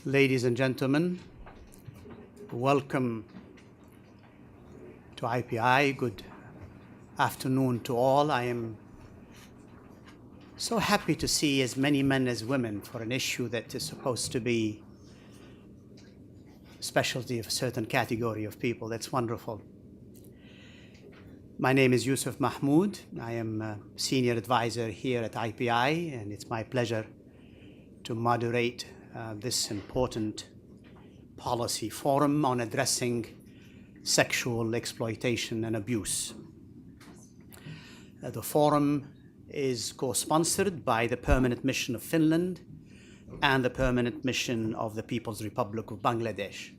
Ladies and gentlemen, welcome to IPI. Good afternoon to all. I am so happy to see as many men as women for an issue that is supposed to be a specialty of a certain category of people. That's wonderful. My name is Yusuf Mahmoud. I am a senior advisor here at IPI, and it's my pleasure to moderate this important policy forum on addressing sexual exploitation and abuse. The forum is co-sponsored by the Permanent Mission of Finland and the Permanent Mission of the People's Republic of Bangladesh,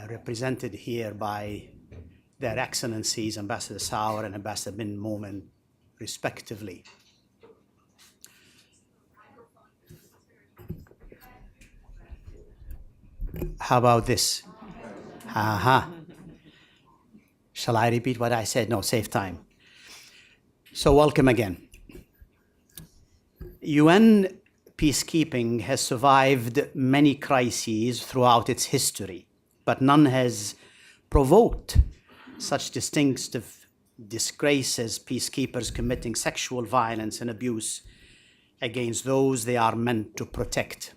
represented here by Their Excellencies Ambassador Sauer and Ambassador Bin Momen, respectively. How about this? Shall I repeat what I said? No, save time. So welcome again. UN peacekeeping has survived many crises throughout its history, but none has provoked such distinctive disgrace as peacekeepers committing sexual violence and abuse against those they are meant to protect.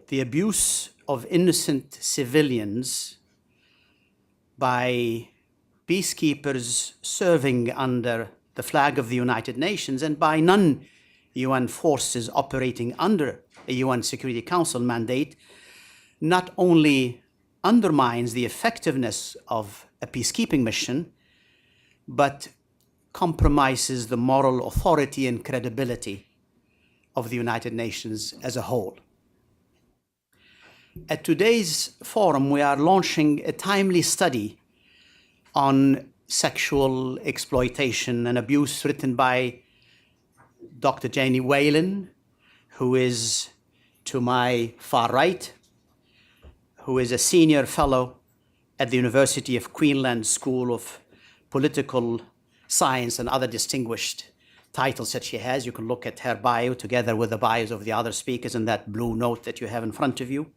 The abuse of innocent civilians by peacekeepers serving under the flag of the United Nations and by non-UN forces operating under a UN Security Council mandate not only undermines the effectiveness of a peacekeeping mission, but compromises the moral authority and credibility of the United Nations as a whole. At today's forum, we are launching a timely study on sexual exploitation and abuse written by Dr. Janie Whalen, who is to my far right, who is a senior fellow at the University of Queensland School of Political Science and other distinguished titles that she has. You can look at her bio together with the bios of the other speakers in that blue note that you have in front of you.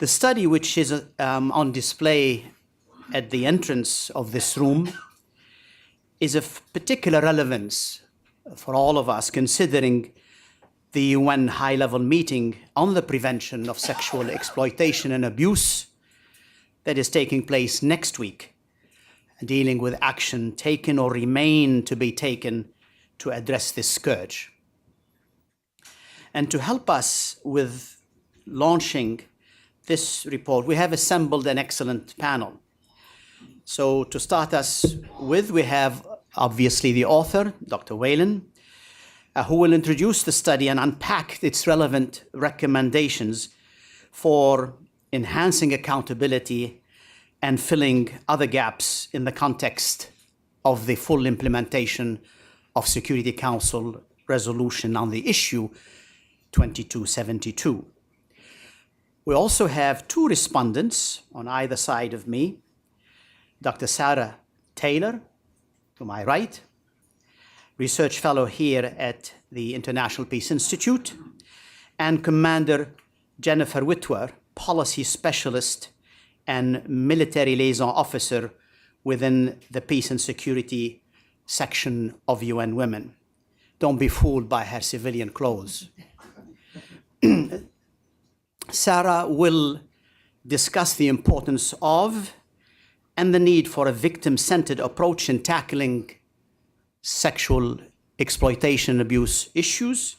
The study, which is on display at the entrance of this room, is of particular relevance for all of us, considering the UN high-level meeting on the prevention of sexual exploitation and abuse that is taking place next week, dealing with action taken or remain to be taken to address this scourge. And to help us with launching this report, we have assembled an excellent panel. So to start us with, we have obviously the author, Dr. Whalen, who will introduce the study and unpack its relevant recommendations for enhancing accountability and filling other gaps in the context of the full implementation of Security Council resolution on the issue 2272. We also have two respondents on either side of me, Dr. Sarah Taylor, to my right, research fellow here at the International Peace Institute, and Commander Jennifer Whitwer, policy specialist and military liaison officer within the Peace and Security section of UN Women. Don't be fooled by her civilian clothes. Sarah will discuss the importance of and the need for a victim-centered approach in tackling sexual exploitation and abuse issues.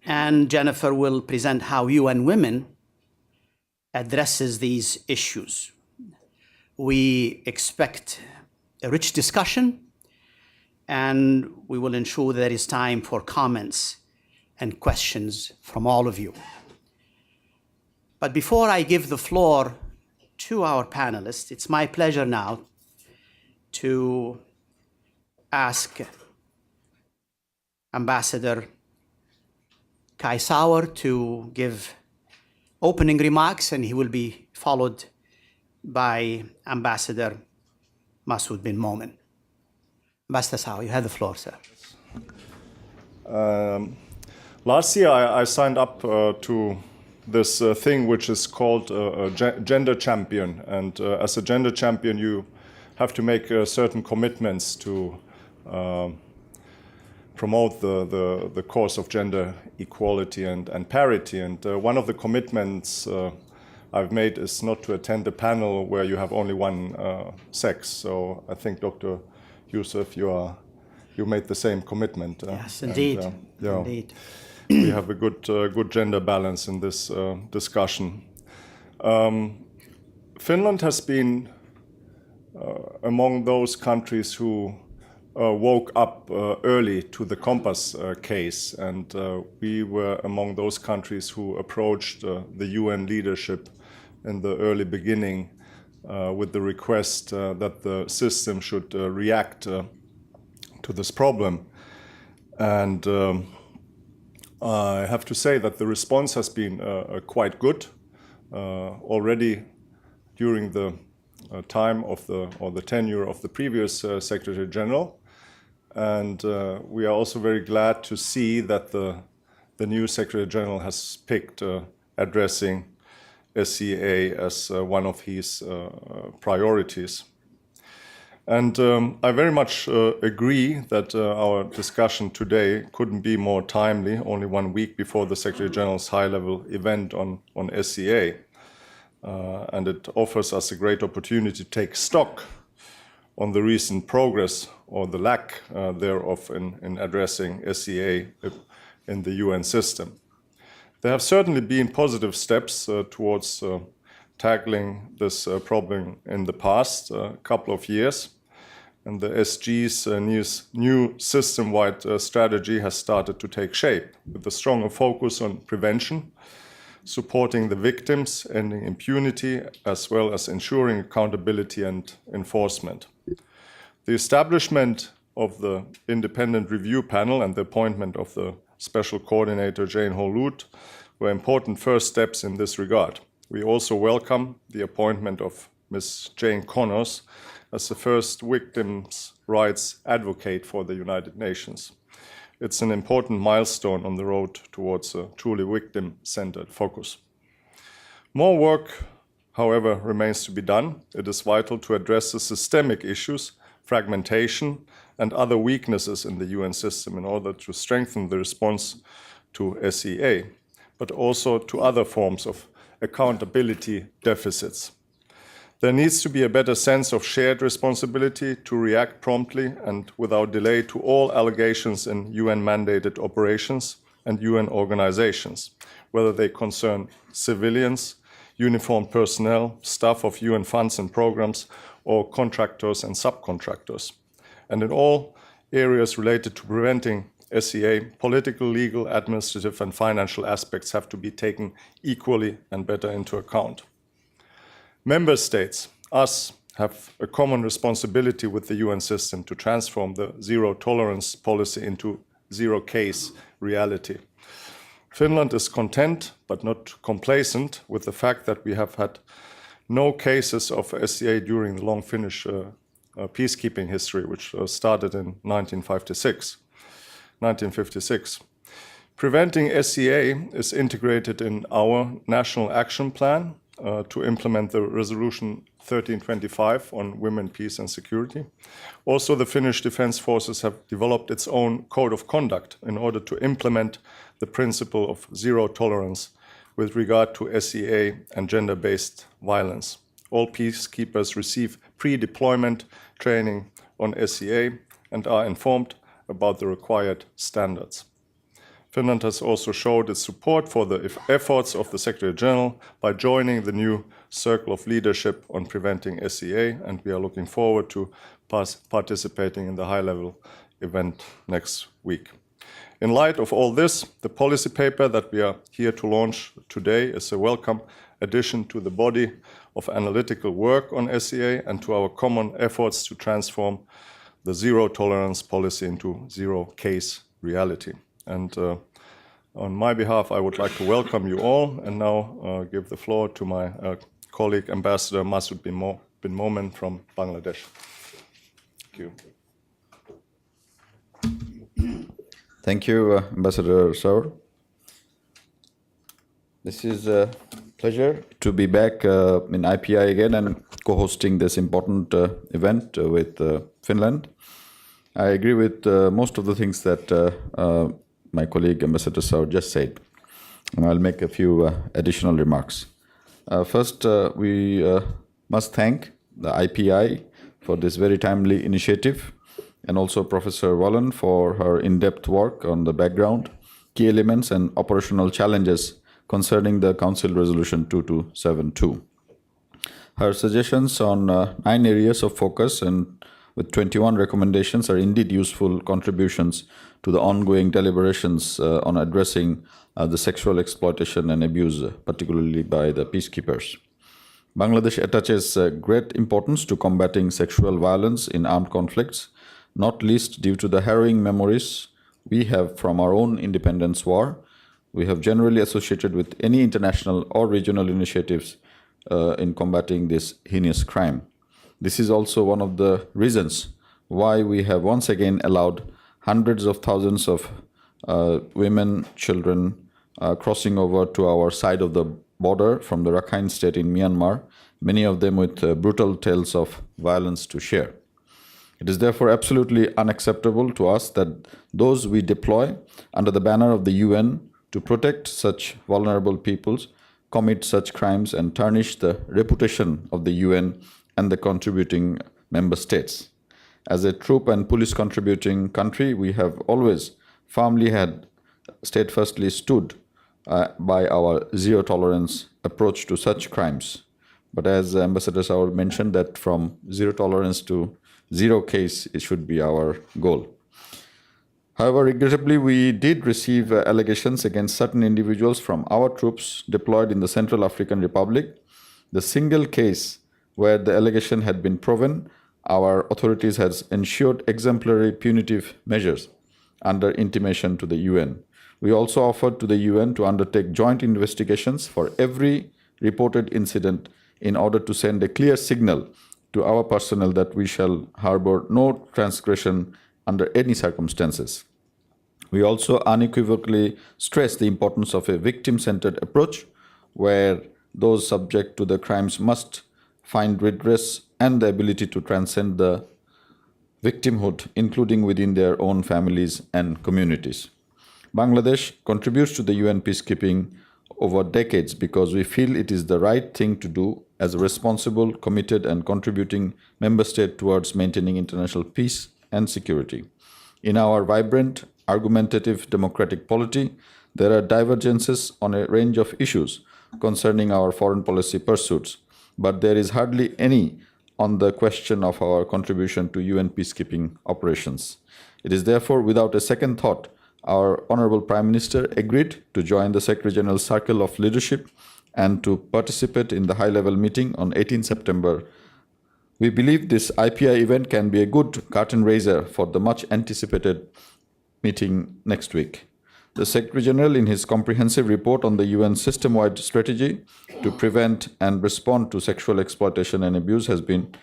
And Jennifer will present how UN Women addresses these issues. We expect a rich discussion, and we will ensure there is time for comments and questions from all of you. But before I give the floor to our panelists, it's my pleasure now to ask Ambassador Kai Sauer to give opening remarks, and he will be followed by Ambassador Masoud Bin Momen. Ambassador Sauer, you have the floor, sir. Last year I signed up to this thing which is called a gender champion, and as a gender champion you have to make certain commitments to promote the cause of gender equality and parity. And one of the commitments I've made is not to attend a panel where you have only one sex. So I think, Dr. Youssef, you made the same commitment. Yes, indeed. Indeed. We have a good gender balance in this discussion. Finland has been among those countries who woke up early to the Compass case, and we were among those countries who approached the UN leadership in the early beginning with the request that the system should react to this problem. And I have to say that the response has been quite good already during the time of the tenure of the previous Secretary General. And we are also very glad to see that the new Secretary General has picked addressing SEA as one of his priorities. And I very much agree that our discussion today couldn't be more timely, only 1 week before the Secretary General's high-level event on SEA. And it offers us a great opportunity to take stock on the recent progress or the lack thereof in addressing SEA in the UN system. There have certainly been positive steps towards tackling this problem in the past couple of years. And the SG's new system-wide strategy has started to take shape with a stronger focus on prevention, supporting the victims, ending impunity, as well as ensuring accountability and enforcement. The establishment of the independent review panel and the appointment of the special coordinator Jane Hall-Lute were important first steps in this regard. We also welcome the appointment of Ms. Jane Connors as the first victims' rights advocate for the United Nations. It's an important milestone on the road towards a truly victim-centered focus. More work, however, remains to be done. It is vital to address the systemic issues, fragmentation, and other weaknesses in the UN system in order to strengthen the response to SEA, but also to other forms of accountability deficits. There needs to be a better sense of shared responsibility to react promptly and without delay to all allegations in UN-mandated operations and UN organizations, whether they concern civilians, uniformed personnel, staff of UN funds and programs, or contractors and subcontractors. And in all areas related to preventing SEA, political, legal, administrative, and financial aspects have to be taken equally and better into account. Member states, us, have a common responsibility with the UN system to transform the zero-tolerance policy into zero-case reality. Finland is content, but not complacent, with the fact that we have had no cases of SEA during the long Finnish peacekeeping history, which started in 1956. Preventing SEA is integrated in our national action plan to implement the Resolution 1325 on women, peace and security. Also, the Finnish Defence Forces have developed its own code of conduct in order to implement the principle of zero tolerance with regard to SEA and gender-based violence. All peacekeepers receive pre-deployment training on SEA and are informed about the required standards. Finland has also showed its support for the efforts of the Secretary General by joining the new Circle of Leadership on Preventing SEA, and we are looking forward to participating in the high-level event next week. In light of all this, the policy paper that we are here to launch today is a welcome addition to the body of analytical work on SEA and to our common efforts to transform the zero-tolerance policy into zero-case reality. And on my behalf, I would like to welcome you all and now give the floor to my colleague, Ambassador Masood bin Momen from Bangladesh. Thank you. Thank you, Ambassador Saur. This is a pleasure to be back in IPI again and co-hosting this important event with Finland. I agree with most of the things that my colleague Ambassador Saur just said, and I'll make a few additional remarks. First, we must thank the IPI for this very timely initiative, and also Professor Wallen for her in-depth work on the background, key elements and operational challenges concerning the Council Resolution 2272. Her suggestions on 9 areas of focus and with 21 recommendations are indeed useful contributions to the ongoing deliberations on addressing the sexual exploitation and abuse, particularly by the peacekeepers. Bangladesh attaches great importance to combating sexual violence in armed conflicts, not least due to the harrowing memories we have from our own independence war. We have generally associated with any international or regional initiatives in combating this heinous crime. This is also one of the reasons why we have once again allowed hundreds of thousands of women, children crossing over to our side of the border from the Rakhine state in Myanmar, many of them with brutal tales of violence to share. It is therefore absolutely unacceptable to us that those we deploy under the banner of the UN to protect such vulnerable peoples commit such crimes and tarnish the reputation of the UN and the contributing member states. As a troop and police contributing country, we have always firmly had steadfastly stood by our zero tolerance approach to such crimes. But as Ambassador Saur mentioned, that from zero tolerance to zero case, it should be our goal. However, regrettably, we did receive allegations against certain individuals from our troops deployed in the Central African Republic. The single case where the allegation had been proven, our authorities has ensured exemplary punitive measures under intimation to the UN. We also offered to the UN to undertake joint investigations for every reported incident in order to send a clear signal to our personnel that we shall harbor no transgression under any circumstances. We also unequivocally stress the importance of a victim-centered approach where those subject to the crimes must find redress and the ability to transcend the victimhood, including within their own families and communities. Bangladesh contributes to the UN peacekeeping over decades because we feel it is the right thing to do as a responsible, committed and contributing member state towards maintaining international peace and security. In our vibrant, argumentative democratic polity, there are divergences on a range of issues concerning our foreign policy pursuits, but there is hardly any on the question of our contribution to UN peacekeeping operations. It is therefore without a second thought our Honorable Prime Minister agreed to join the Secretary General's Circle of Leadership and to participate in the high-level meeting on 18 September. We believe this IPI event can be a good curtain raiser for the much anticipated meeting next week. The Secretary General, in his comprehensive report on the UN system-wide strategy to prevent and respond to sexual exploitation and abuse, has been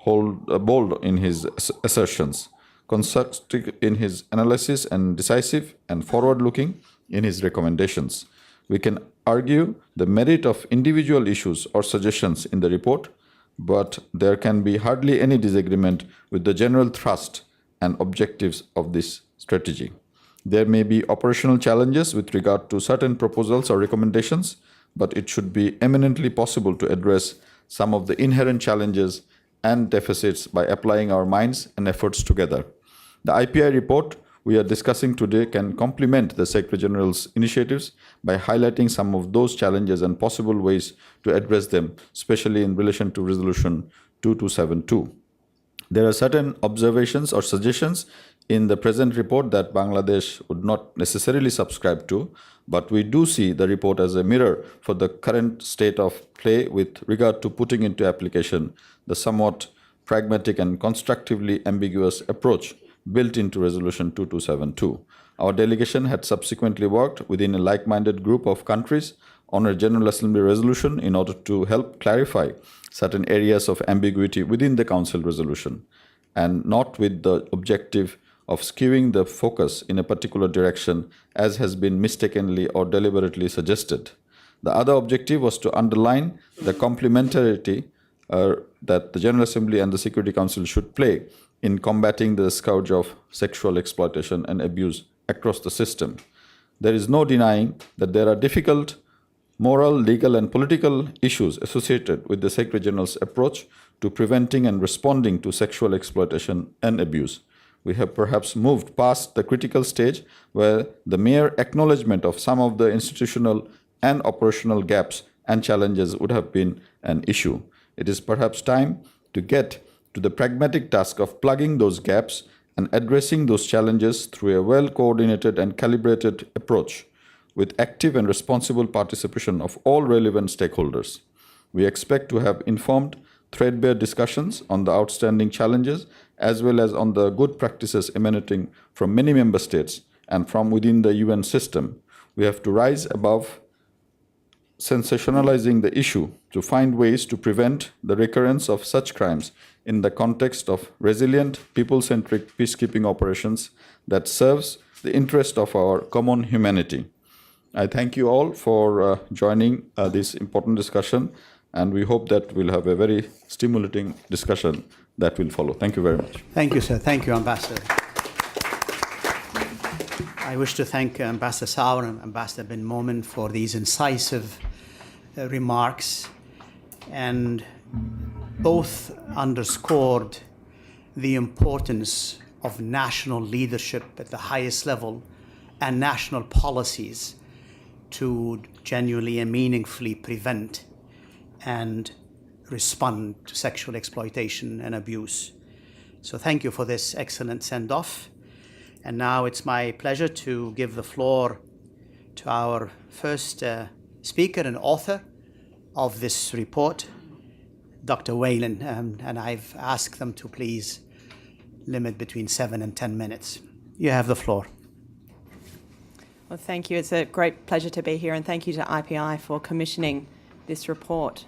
bold in his assertions, constructive in his analysis, and decisive and forward-looking in his recommendations. We can argue the merit of individual issues or suggestions in the report, but there can be hardly any disagreement with the general thrust and objectives of this strategy. There may be operational challenges with regard to certain proposals or recommendations, but it should be eminently possible to address some of the inherent challenges and deficits by applying our minds and efforts together. The IPI report we are discussing today can complement the Secretary General's initiatives by highlighting some of those challenges and possible ways to address them, especially in relation to Resolution 2272. There are certain observations or suggestions in the present report that Bangladesh would not necessarily subscribe to, but we do see the report as a mirror for the current state of play with regard to putting into application the somewhat pragmatic and constructively ambiguous approach built into Resolution 2272. Our delegation had subsequently worked within a like-minded group of countries on a General Assembly resolution in order to help clarify certain areas of ambiguity within the Council resolution, and not with the objective of skewing the focus in a particular direction as has been mistakenly or deliberately suggested. The other objective was to underline the complementarity that the General Assembly and the Security Council should play in combating the scourge of sexual exploitation and abuse across the system. There is no denying that there are difficult moral, legal, and political issues associated with the Secretary General's approach to preventing and responding to sexual exploitation and abuse. We have perhaps moved past the critical stage where the mere acknowledgement of some of the institutional and operational gaps and challenges would have been an issue. It is perhaps time to get to the pragmatic task of plugging those gaps and addressing those challenges through a well-coordinated and calibrated approach with active and responsible participation of all relevant stakeholders. We expect to have informed, threadbare discussions on the outstanding challenges as well as on the good practices emanating from many member states and from within the UN system. We have to rise above sensationalizing the issue to find ways to prevent the recurrence of such crimes in the context of resilient, people-centric peacekeeping operations that serves the interest of our common humanity. I thank you all for joining this important discussion, and we hope that we'll have a very stimulating discussion that will follow. Thank you very much. Thank you, sir. Thank you, Ambassador. I wish to thank Ambassador Sauer and Ambassador Ben Momen for these incisive remarks, and both underscored the importance of national leadership at the highest level and national policies to genuinely and meaningfully prevent and respond to sexual exploitation and abuse. So thank you for this excellent send-off. And now it's my pleasure to give the floor to our first speaker and author of this report, Dr. Whalen, and I've asked them to please limit between 7 and 10 minutes. You have the floor. Well, thank you. It's a great pleasure to be here, and thank you to IPI for commissioning this report.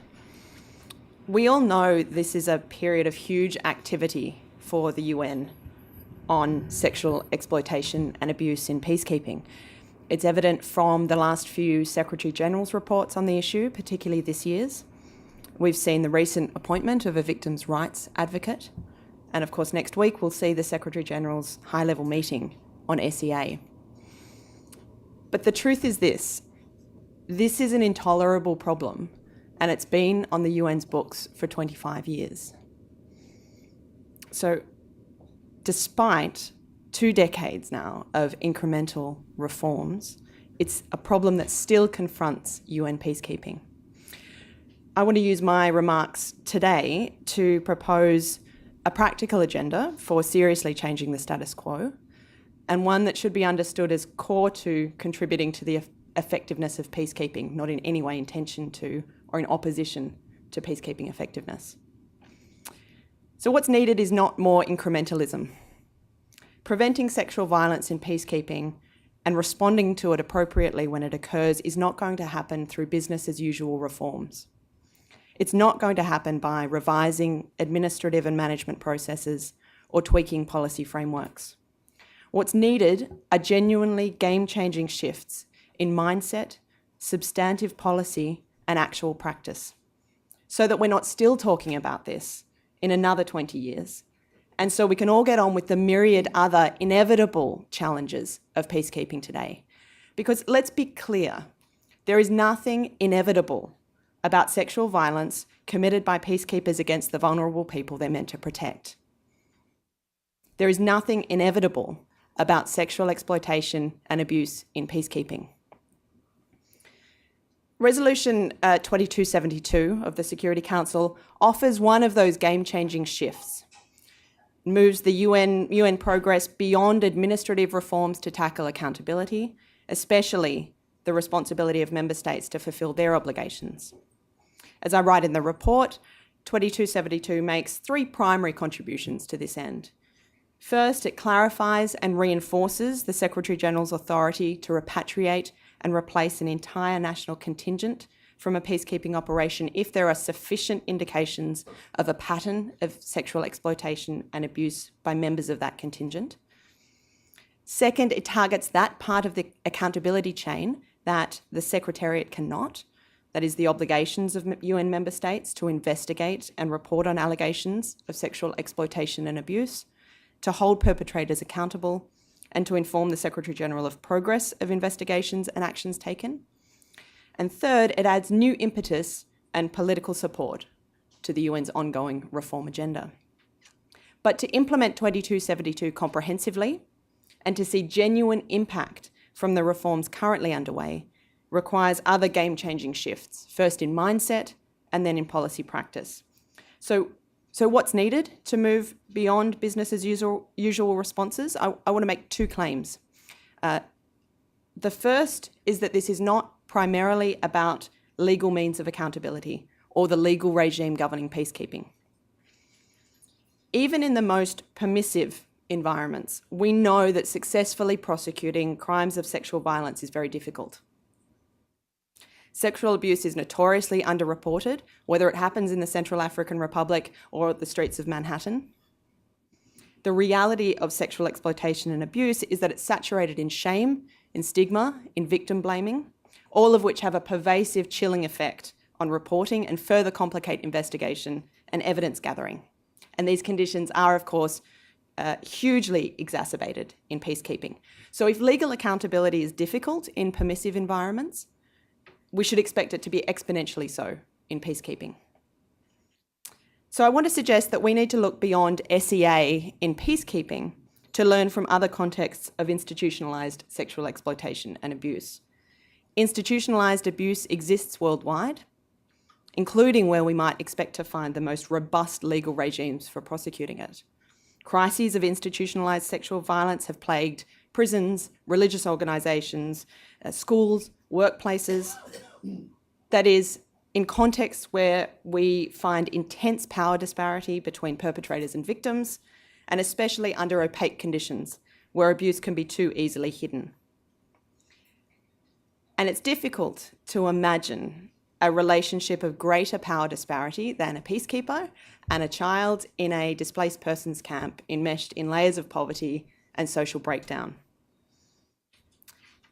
We all know this is a period of huge activity for the UN on sexual exploitation and abuse in peacekeeping. It's evident from the last few Secretary General's reports on the issue, particularly this year's. We've seen the recent appointment of a victims' rights advocate, and of course next week we'll see the Secretary General's high-level meeting on SEA. But the truth is this is an intolerable problem, and it's been on the UN's books for 25 years. So despite 2 decades now of incremental reforms, it's a problem that still confronts UN peacekeeping. I want to use my remarks today to propose a practical agenda for seriously changing the status quo, and one that should be understood as core to contributing to the effectiveness of peacekeeping, not in any way in tension to or in opposition to peacekeeping effectiveness. So what's needed is not more incrementalism. Preventing sexual violence in peacekeeping and responding to it appropriately when it occurs is not going to happen through business as usual reforms. It's not going to happen by revising administrative and management processes or tweaking policy frameworks. What's needed are genuinely game-changing shifts in mindset, substantive policy, and actual practice, so that we're not still talking about this in another 20 years, and so we can all get on with the myriad other inevitable challenges of peacekeeping today. Because let's be clear, there is nothing inevitable about sexual violence committed by peacekeepers against the vulnerable people they're meant to protect. There is nothing inevitable about sexual exploitation and abuse in peacekeeping. Resolution 2272 of the Security Council offers one of those game-changing shifts. It moves the UN progress beyond administrative reforms to tackle accountability, especially the responsibility of member states to fulfil their obligations. As I write in the report, 2272 makes 3 primary contributions to this end. First, it clarifies and reinforces the Secretary-General's authority to repatriate and replace an entire national contingent from a peacekeeping operation if there are sufficient indications of a pattern of sexual exploitation and abuse by members of that contingent. Second, it targets that part of the accountability chain that the Secretariat cannot, that is the obligations of UN member states to investigate and report on allegations of sexual exploitation and abuse, to hold perpetrators accountable, and to inform the Secretary-General of progress of investigations and actions taken. And third, it adds new impetus and political support to the UN's ongoing reform agenda. But to implement 2272 comprehensively and to see genuine impact from the reforms currently underway requires other game-changing shifts, first in mindset and then in policy practice. So what's needed to move beyond business as usual responses? I want to make two claims. The first is that this is not primarily about legal means of accountability or the legal regime governing peacekeeping. Even in the most permissive environments, we know that successfully prosecuting crimes of sexual violence is very difficult. Sexual abuse is notoriously underreported, whether it happens in the Central African Republic or the streets of Manhattan. The reality of sexual exploitation and abuse is that it's saturated in shame, in stigma, in victim blaming, all of which have a pervasive chilling effect on reporting and further complicate investigation and evidence gathering. And these conditions are, of course, hugely exacerbated in peacekeeping. So if legal accountability is difficult in permissive environments, we should expect it to be exponentially so in peacekeeping. So I want to suggest that we need to look beyond SEA in peacekeeping to learn from other contexts of institutionalised sexual exploitation and abuse. Institutionalised abuse exists worldwide, including where we might expect to find the most robust legal regimes for prosecuting it. Crises of institutionalised sexual violence have plagued prisons, religious organisations, schools, workplaces. That is, in contexts where we find intense power disparity between perpetrators and victims, and especially under opaque conditions where abuse can be too easily hidden. And it's difficult to imagine a relationship of greater power disparity than a peacekeeper and a child in a displaced persons camp enmeshed in layers of poverty and social breakdown.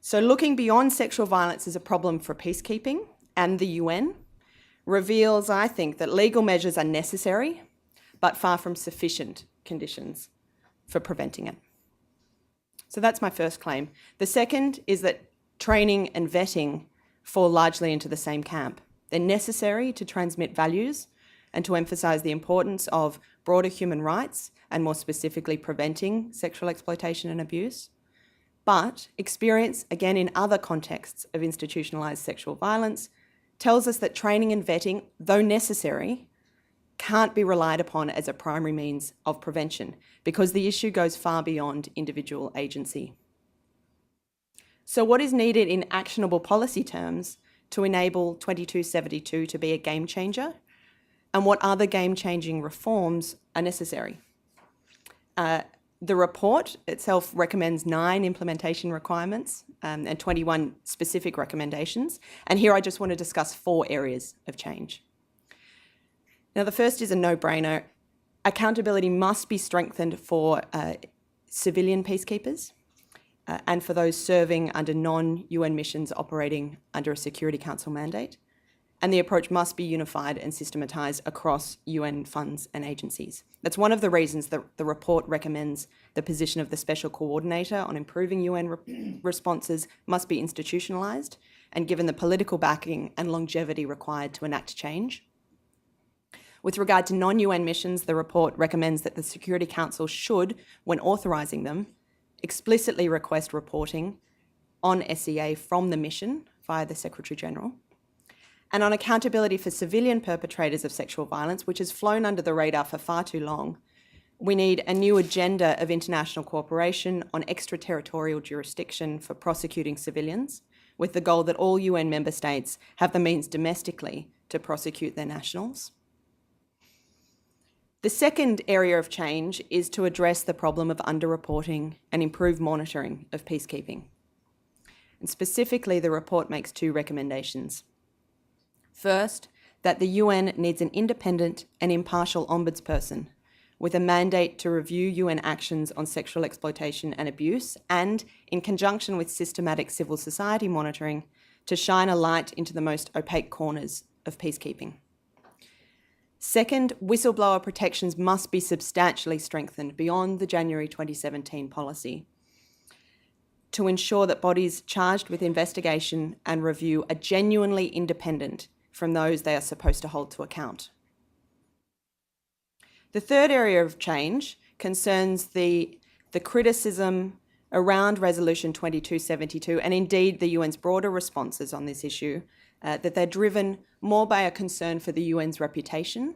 So looking beyond sexual violence as a problem for peacekeeping and the UN reveals, I think, that legal measures are necessary, but far from sufficient conditions for preventing it. So that's my first claim. The second is that training and vetting fall largely into the same camp. They're necessary to transmit values and to emphasise the importance of broader human rights and more specifically preventing sexual exploitation and abuse. But experience, again in other contexts of institutionalised sexual violence, tells us that training and vetting, though necessary, can't be relied upon as a primary means of prevention because the issue goes far beyond individual agency. So what is needed in actionable policy terms to enable 2272 to be a game changer? And what other game-changing reforms are necessary? The report itself recommends 9 implementation requirements and 21 specific recommendations. And here I just want to discuss 4 areas of change. Now, the first is a no-brainer. Accountability must be strengthened for civilian peacekeepers and for those serving under non-UN missions operating under a Security Council mandate. And the approach must be unified and systematised across UN funds and agencies. That's one of the reasons that the report recommends the position of the Special Coordinator on improving UN responses must be institutionalised and given the political backing and longevity required to enact change. With regard to non-UN missions, the report recommends that the Security Council should, when authorising them, explicitly request reporting on SEA from the mission via the Secretary-General. And on accountability for civilian perpetrators of sexual violence, which has flown under the radar for far too long, we need a new agenda of international cooperation on extraterritorial jurisdiction for prosecuting civilians, with the goal that all UN member states have the means domestically to prosecute their nationals. The second area of change is to address the problem of underreporting and improve monitoring of peacekeeping. And specifically, the report makes 2 recommendations. First, that the UN needs an independent and impartial ombudsperson with a mandate to review UN actions on sexual exploitation and abuse and, in conjunction with systematic civil society monitoring, to shine a light into the most opaque corners of peacekeeping. Second, whistleblower protections must be substantially strengthened beyond the January 2017 policy to ensure that bodies charged with investigation and review are genuinely independent from those they are supposed to hold to account. The third area of change concerns the criticism around Resolution 2272 and indeed the UN's broader responses on this issue, that they're driven more by a concern for the UN's reputation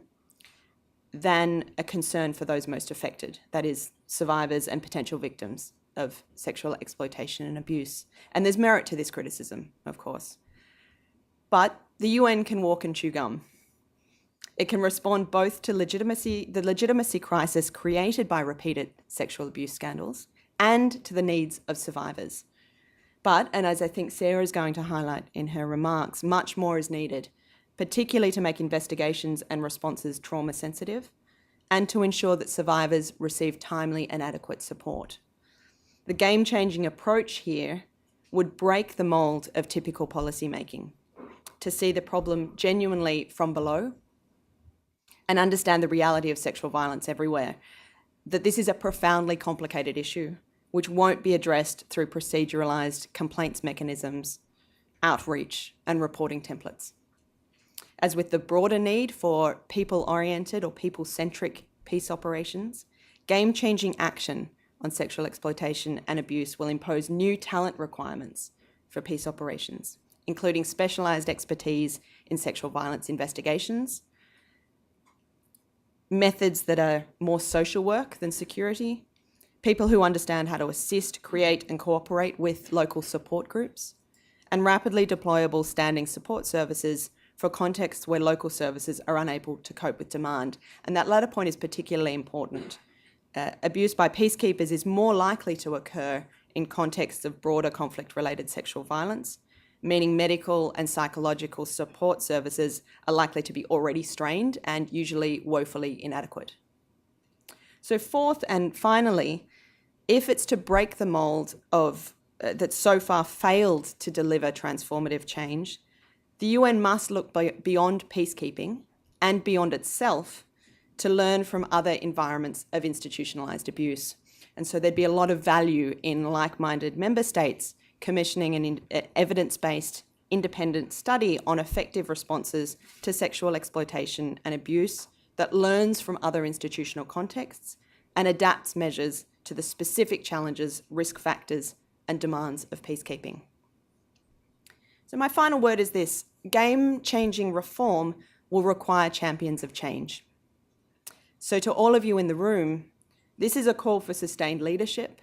than a concern for those most affected, that is, survivors and potential victims of sexual exploitation and abuse. And there's merit to this criticism, of course. But the UN can walk and chew gum. It can respond both to the legitimacy crisis created by repeated sexual abuse scandals and to the needs of survivors. But, and as I think Sarah is going to highlight in her remarks, much more is needed, particularly to make investigations and responses trauma sensitive and to ensure that survivors receive timely and adequate support. The game-changing approach here would break the mould of typical policymaking, to see the problem genuinely from below and understand the reality of sexual violence everywhere, that this is a profoundly complicated issue which won't be addressed through proceduralised complaints mechanisms, outreach and reporting templates. As with the broader need for people-oriented or people-centric peace operations, game-changing action on sexual exploitation and abuse will impose new talent requirements for peace operations, including specialised expertise in sexual violence investigations, methods that are more social work than security, people who understand how to assist, create and cooperate with local support groups, and rapidly deployable standing support services for contexts where local services are unable to cope with demand. And that latter point is particularly important. Abuse by peacekeepers is more likely to occur in contexts of broader conflict-related sexual violence, meaning medical and psychological support services are likely to be already strained and usually woefully inadequate. So fourth and finally, if it's to break the mould of that so far failed to deliver transformative change, the UN must look beyond peacekeeping and beyond itself to learn from other environments of institutionalised abuse. And so there'd be a lot of value in like-minded member states commissioning an evidence-based independent study on effective responses to sexual exploitation and abuse that learns from other institutional contexts and adapts measures to the specific challenges, risk factors, and demands of peacekeeping. So my final word is this: game-changing reform will require champions of change. So to all of you in the room, this is a call for sustained leadership,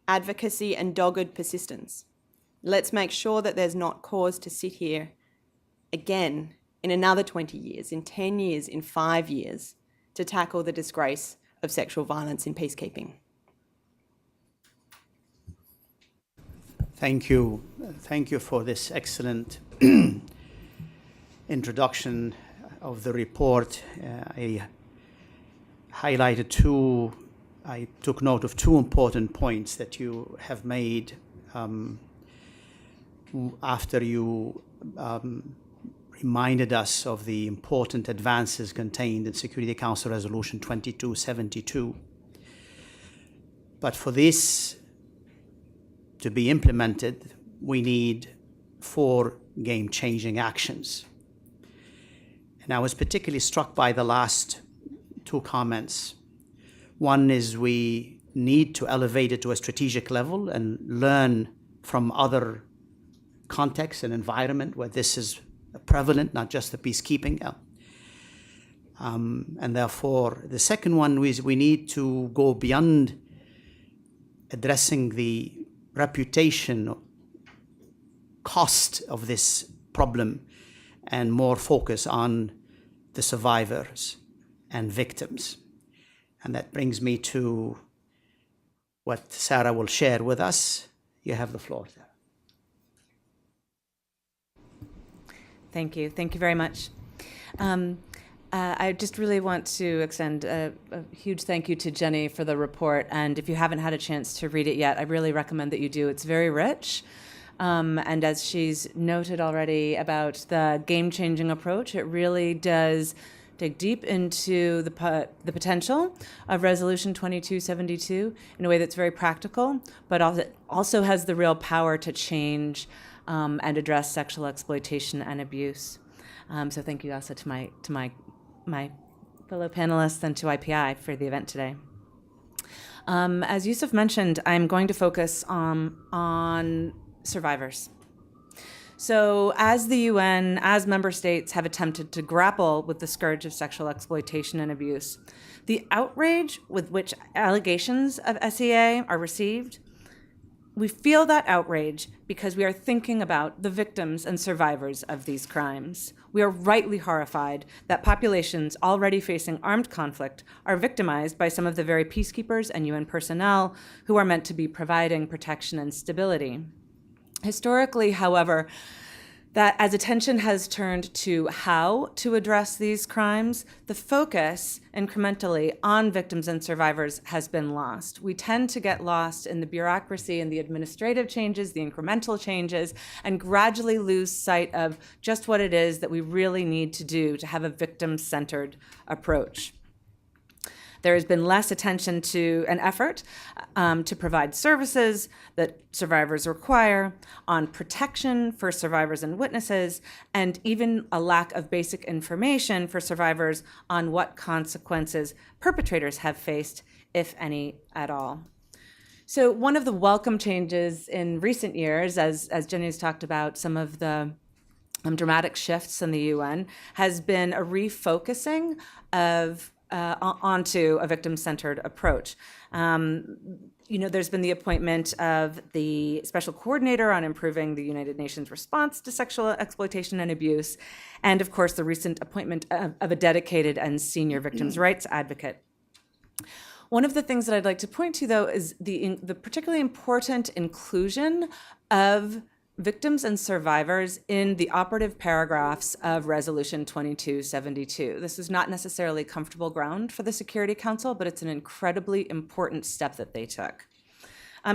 advocacy, and dogged persistence. Let's make sure that there's not cause to sit here again in another 20 years, in 10 years, in 5 years, to tackle the disgrace of sexual violence in peacekeeping. Thank you. Thank you for this excellent introduction of the report. I took note of two important points that you have made after you reminded us of the important advances contained in Security Council Resolution 2272. But for this to be implemented, we need 4 game-changing actions. And I was particularly struck by the last 2 comments. One is we need to elevate it to a strategic level and learn from other contexts and environment where this is prevalent, not just the peacekeeping. And therefore, the second one is we need to go beyond addressing the reputation cost of this problem and more focus on the survivors and victims. And that brings me to what Sarah will share with us. You have the floor, Sarah. Thank you. Thank you very much. I just really want to extend a huge thank you to Jenny for the report. And if you haven't had a chance to read it yet, I really recommend that you do. It's very rich. And as she's noted already about the game-changing approach, it really does dig deep into the potential of Resolution 2272 in a way that's very practical, but also has the real power to change and address sexual exploitation and abuse. So thank you also to my fellow panelists and to IPI for the event today. As Yusuf mentioned, I'm going to focus on survivors. So as the UN, as member states have attempted to grapple with the scourge of sexual exploitation and abuse, the outrage with which allegations of SEA are received, we feel that outrage because we are thinking about the victims and survivors of these crimes. We are rightly horrified that populations already facing armed conflict are victimized by some of the very peacekeepers and UN personnel who are meant to be providing protection and stability. Historically, however, that as attention has turned to how to address these crimes, the focus incrementally on victims and survivors has been lost. We tend to get lost in the bureaucracy and the administrative changes, the incremental changes, and gradually lose sight of just what it is that we really need to do to have a victim-centered approach. There has been less attention to an effort to provide services that survivors require, on protection for survivors and witnesses, and even a lack of basic information for survivors on what consequences perpetrators have faced, if any at all. So one of the welcome changes in recent years, as Jenny's talked about, some of the dramatic shifts in the UN, has been a refocusing of onto a victim-centered approach. There's been the appointment of the Special Coordinator on improving the United Nations response to sexual exploitation and abuse, and of course the recent appointment of a dedicated and senior victims' rights advocate. One of the things that I'd like to point to, though, is the particularly important inclusion of victims and survivors in the operative paragraphs of Resolution 2272. This is not necessarily comfortable ground for the Security Council, but it's an incredibly important step that they took.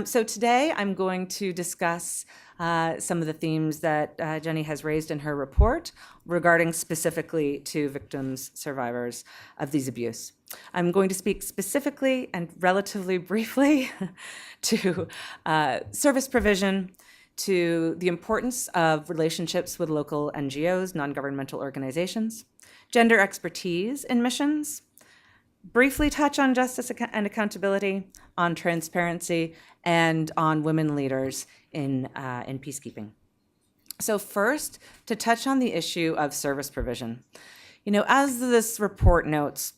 So today I'm going to discuss some of the themes that Jenny has raised in her report regarding specifically to victims, survivors of these abuse. I'm going to speak specifically and relatively briefly to service provision, to the importance of relationships with local NGOs, non-governmental organizations, gender expertise in missions, briefly touch on justice and accountability, on transparency, and on women leaders in peacekeeping. So first, to touch on the issue of service provision. As this report notes,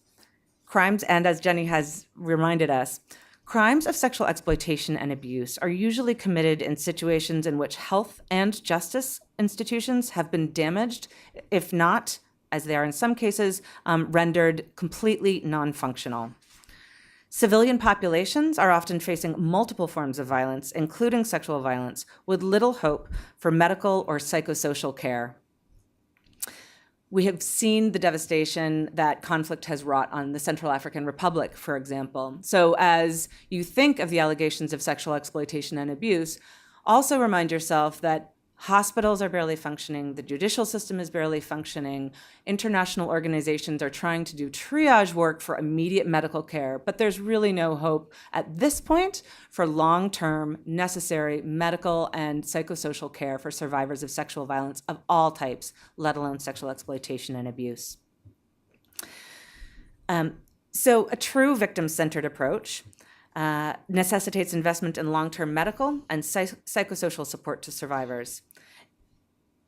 crimes, and as Jenny has reminded us, crimes of sexual exploitation and abuse are usually committed in situations in which health and justice institutions have been damaged, if not, as they are in some cases, rendered completely non-functional. Civilian populations are often facing multiple forms of violence, including sexual violence, with little hope for medical or psychosocial care. We have seen the devastation that conflict has wrought on the Central African Republic, for example. So as you think of the allegations of sexual exploitation and abuse, also remind yourself that hospitals are barely functioning, the judicial system is barely functioning, international organizations are trying to do triage work for immediate medical care, but there's really no hope at this point for long-term necessary medical and psychosocial care for survivors of sexual violence of all types, let alone sexual exploitation and abuse. So a true victim-centered approach necessitates investment in long-term medical and psychosocial support to survivors.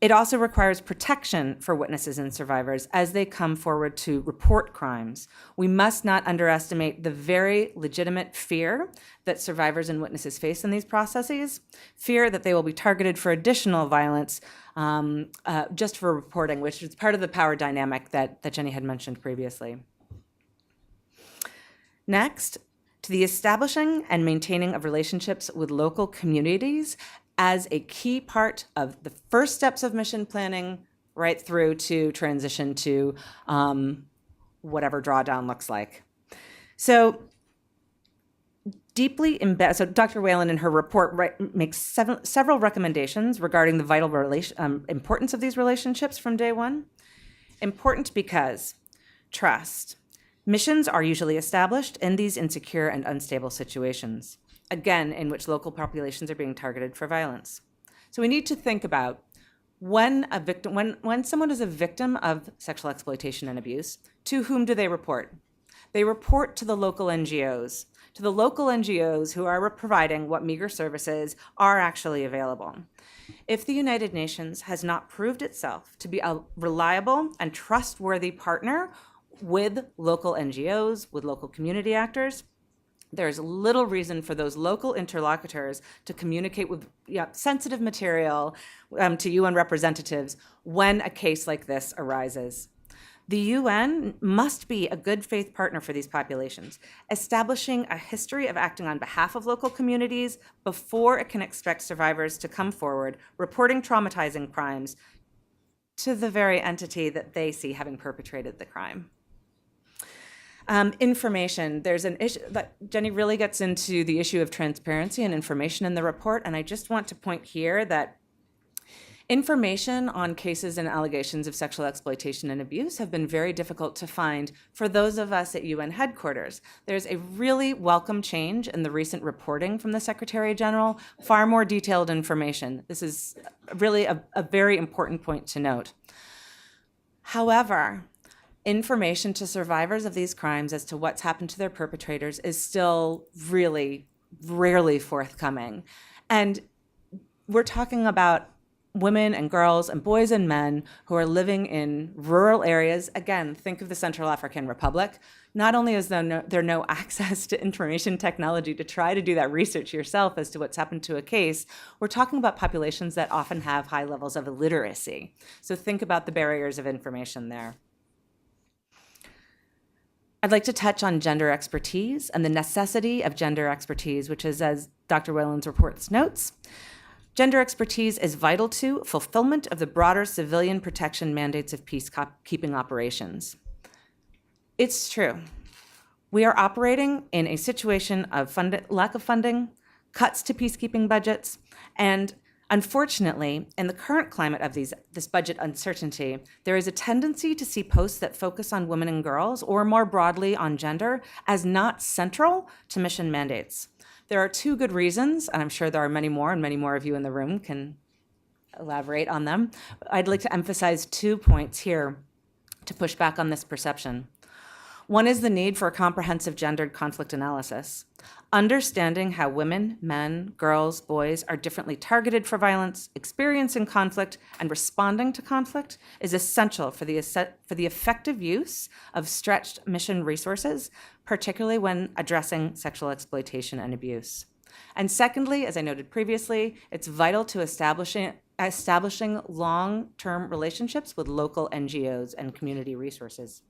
It also requires protection for witnesses and survivors as they come forward to report crimes. We must not underestimate the very legitimate fear that survivors and witnesses face in these processes, fear that they will be targeted for additional violence just for reporting, which is part of the power dynamic that Jenny had mentioned previously. Next, to the establishing and maintaining of relationships with local communities as a key part of the first steps of mission planning right through to transition to whatever drawdown looks like. So deeply embedded. So Dr. Whalen in her report makes several recommendations regarding the vital importance of these relationships from day one. Important because trust. Missions are usually established in these insecure and unstable situations, again, in which local populations are being targeted for violence. So we need to think about when someone is a victim of sexual exploitation and abuse, to whom do they report? They report to the local NGOs, who are providing what meager services are actually available. If the United Nations has not proved itself to be a reliable and trustworthy partner with local NGOs, with local community actors, there's little reason for those local interlocutors to communicate with sensitive material to UN representatives when a case like this arises. The UN must be a good faith partner for these populations, establishing a history of acting on behalf of local communities before it can expect survivors to come forward, reporting traumatizing crimes to the very entity that they see having perpetrated the crime. Information, there's an issue that Jenny really gets into the issue of transparency and information in the report, and I just want to point here that information on cases and allegations of sexual exploitation and abuse have been very difficult to find for those of us at UN headquarters. There's a really welcome change in the recent reporting from the Secretary General, far more detailed information. This is really a very important point to note. However, information to survivors of these crimes as to what's happened to their perpetrators is still really rarely forthcoming. And we're talking about women and girls and boys and men who are living in rural areas. Again, think of the Central African Republic. Not only is there no access to information technology to try to do that research yourself as to what's happened to a case, we're talking about populations that often have high levels of illiteracy. So think about the barriers of information there. I'd like to touch on gender expertise and the necessity of gender expertise, which is, as Dr. Whalen's report notes, gender expertise is vital to fulfillment of the broader civilian protection mandates of peacekeeping operations. It's true. We are operating in a situation of lack of funding, cuts to peacekeeping budgets, and unfortunately, in the current climate of this budget uncertainty, there is a tendency to see posts that focus on women and girls, or more broadly on gender, as not central to mission mandates. There are two good reasons, and I'm sure there are many more, and many more of you in the room can elaborate on them. I'd like to emphasize 2 points here to push back on this perception. One is the need for a comprehensive gendered conflict analysis. Understanding how women, men, girls, boys are differently targeted for violence, experiencing conflict, and responding to conflict is essential for the effective use of stretched mission resources, particularly when addressing sexual exploitation and abuse. And secondly, as I noted previously, it's vital to establishing long-term relationships with local NGOs and community resources.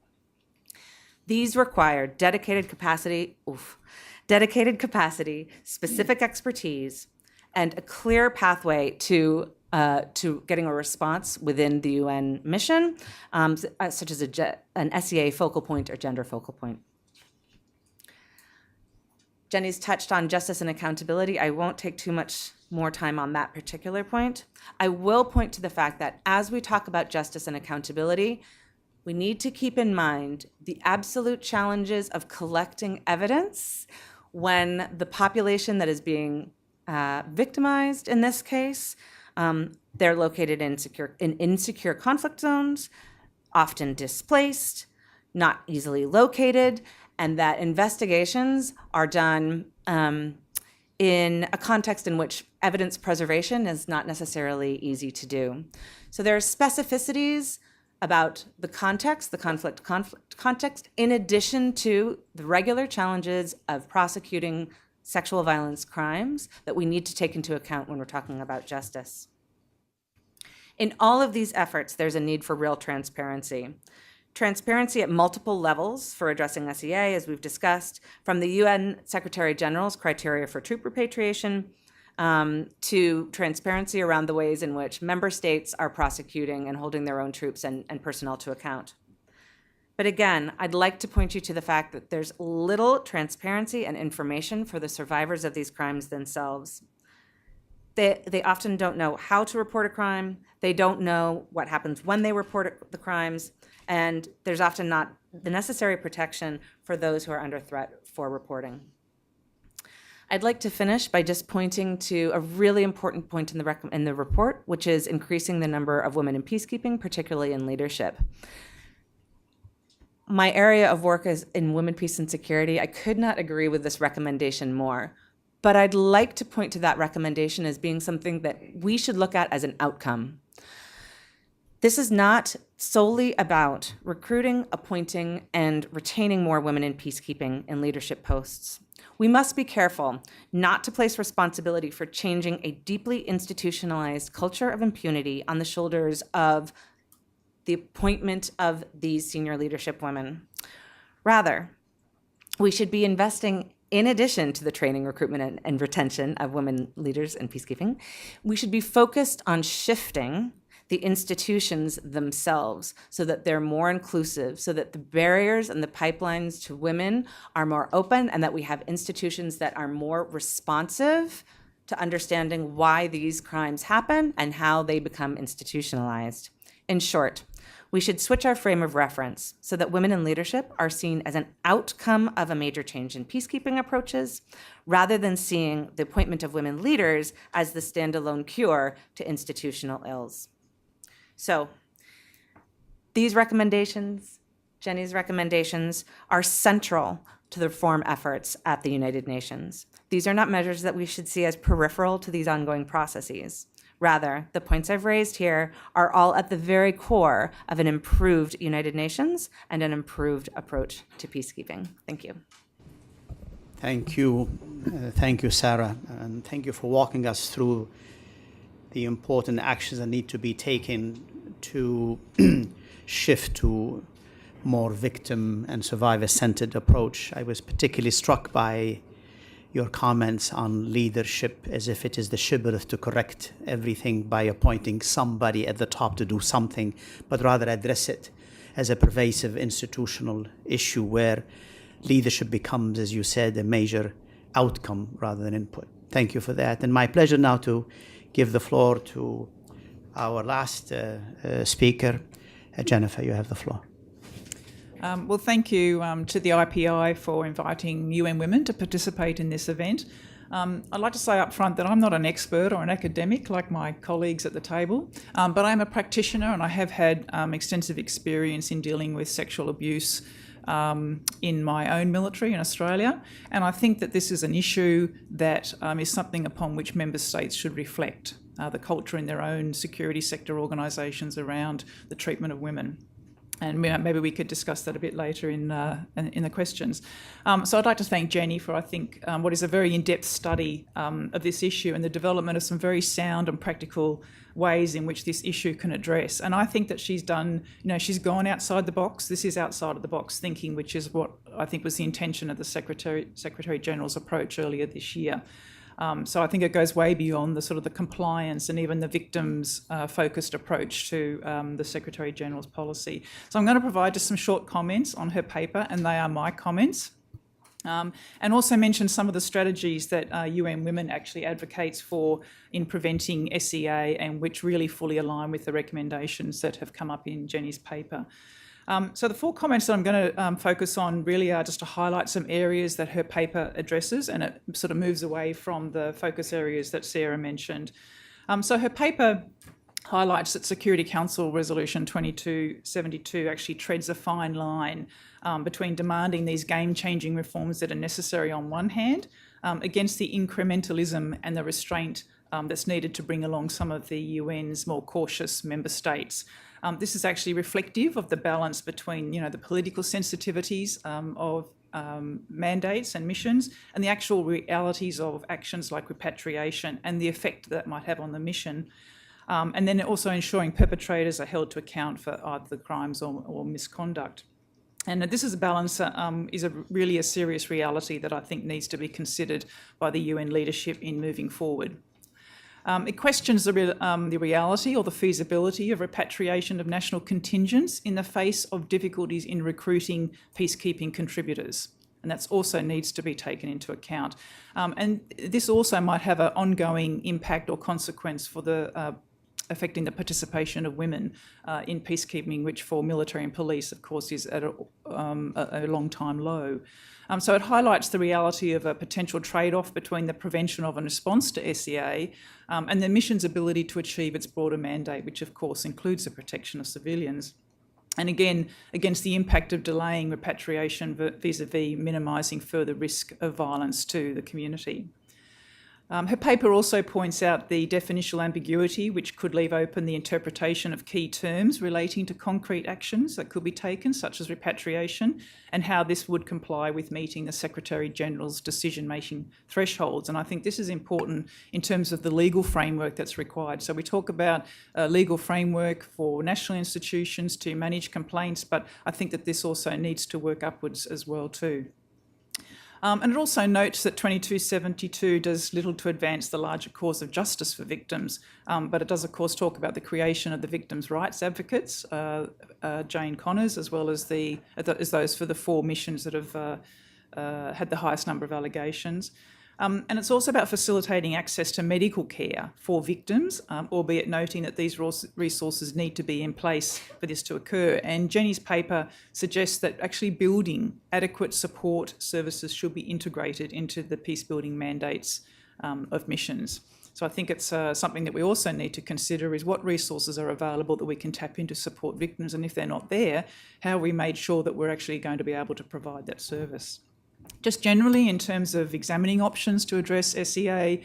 These require dedicated capacity, specific expertise, and a clear pathway to getting a response within the UN mission, such as an SEA focal point or gender focal point. Jenny's touched on justice and accountability. I won't take too much more time on that particular point. I will point to the fact that as we talk about justice and accountability, we need to keep in mind the absolute challenges of collecting evidence when the population that is being victimized in this case, they're located in insecure conflict zones, often displaced, not easily located, and that investigations are done in a context in which evidence preservation is not necessarily easy to do. So there are specificities about the context, the conflict context, in addition to the regular challenges of prosecuting sexual violence crimes that we need to take into account when we're talking about justice. In all of these efforts, there's a need for real transparency. Transparency at multiple levels for addressing SEA, as we've discussed, from the UN Secretary General's criteria for troop repatriation to transparency around the ways in which member states are prosecuting and holding their own troops and personnel to account. But again, I'd like to point you to the fact that there's little transparency and information for the survivors of these crimes themselves. They often don't know how to report a crime. They don't know what happens when they report the crimes. And there's often not the necessary protection for those who are under threat for reporting. I'd like to finish by just pointing to a really important point in the report, which is increasing the number of women in peacekeeping, particularly in leadership. My area of work is in women, peace, and security. I could not agree with this recommendation more, but I'd like to point to that recommendation as being something that we should look at as an outcome. This is not solely about recruiting, appointing, and retaining more women in peacekeeping in leadership posts. We must be careful not to place responsibility for changing a deeply institutionalized culture of impunity on the shoulders of the appointment of these senior leadership women. Rather, we should be investing, in addition to the training, recruitment, and retention of women leaders in peacekeeping, we should be focused on shifting the institutions themselves so that they're more inclusive, so that the barriers and the pipelines to women are more open, and that we have institutions that are more responsive to understanding why these crimes happen and how they become institutionalized. In short, we should switch our frame of reference so that women in leadership are seen as an outcome of a major change in peacekeeping approaches, rather than seeing the appointment of women leaders as the standalone cure to institutional ills. So these recommendations, Jenny's recommendations, are central to the reform efforts at the United Nations. These are not measures that we should see as peripheral to these ongoing processes. Rather, the points I've raised here are all at the very core of an improved United Nations and an improved approach to peacekeeping. Thank you. Thank you. Thank you, Sarah. And thank you for walking us through the important actions that need to be taken to shift to more victim and survivor-centered approach. I was particularly struck by your comments on leadership as if it is the shibboleth to correct everything by appointing somebody at the top to do something, but rather address it as a pervasive institutional issue where leadership becomes, as you said, a major outcome rather than input. Thank you for that. And my pleasure now to give the floor to our last speaker. Jennifer, you have the floor. Well, thank you to the IPI for inviting UN Women to participate in this event. I'd like to say up front that I'm not an expert or an academic like my colleagues at the table, but I'm a practitioner and I have had extensive experience in dealing with sexual abuse in my own military in Australia. And I think that this is an issue that is something upon which member states should reflect the culture in their own security sector organisations around the treatment of women. And maybe we could discuss that a bit later in the questions. So I'd like to thank Jenny for, I think, what is a very in-depth study of this issue and the development of some very sound and practical ways in which this issue can address. And I think that she's done, she's gone outside the box. This is outside of the box thinking, which is what I think was the intention of the Secretary General's approach earlier this year. So I think it goes way beyond the sort of the compliance and even the victims focused approach to the Secretary General's policy. So I'm going to provide just some short comments on her paper, and they are my comments. And also mention some of the strategies that UN Women actually advocates for in preventing SEA, and which really fully align with the recommendations that have come up in Jenny's paper. So the 4 comments that I'm going to focus on really are just to highlight some areas that her paper addresses, and it sort of moves away from the focus areas that Sarah mentioned. So her paper highlights that Security Council Resolution 2272 actually treads a fine line between demanding these game-changing reforms that are necessary on one hand, against the incrementalism and the restraint that's needed to bring along some of the UN's more cautious member states. This is actually reflective of the balance between, the political sensitivities of mandates and missions and the actual realities of actions like repatriation and the effect that might have on the mission. And then also ensuring perpetrators are held to account for either the crimes or misconduct. And this is a balance is really a serious reality that I think needs to be considered by the UN leadership in moving forward. It questions the reality or the feasibility of repatriation of national contingents in the face of difficulties in recruiting peacekeeping contributors. And that also needs to be taken into account. And this also might have an ongoing impact or consequence for affecting the participation of women in peacekeeping, which for military and police, of course, is at a long time low. So it highlights the reality of a potential trade-off between the prevention of and response to SEA and the mission's ability to achieve its broader mandate, which of course includes the protection of civilians. And again, against the impact of delaying repatriation vis-a-vis minimising further risk of violence to the community. Her paper also points out the definitional ambiguity, which could leave open the interpretation of key terms relating to concrete actions that could be taken, such as repatriation, and how this would comply with meeting the Secretary-General's decision-making thresholds. And I think this is important in terms of the legal framework that's required. So we talk about a legal framework for national institutions to manage complaints, but I think that this also needs to work upwards as well too. And it also notes that 2272 does little to advance the larger cause of justice for victims, but it does, of course, talk about the creation of the victims' rights advocates, Jane Connors, as well as those for the 4 missions that have had the highest number of allegations. And it's also about facilitating access to medical care for victims, albeit noting that these resources need to be in place for this to occur. And Jenny's paper suggests that actually building adequate support services should be integrated into the peacebuilding mandates of missions. So I think it's something that we also need to consider is what resources are available that we can tap into support victims, and if they're not there, how we made sure that we're actually going to be able to provide that service. Just generally, in terms of examining options to address SEA,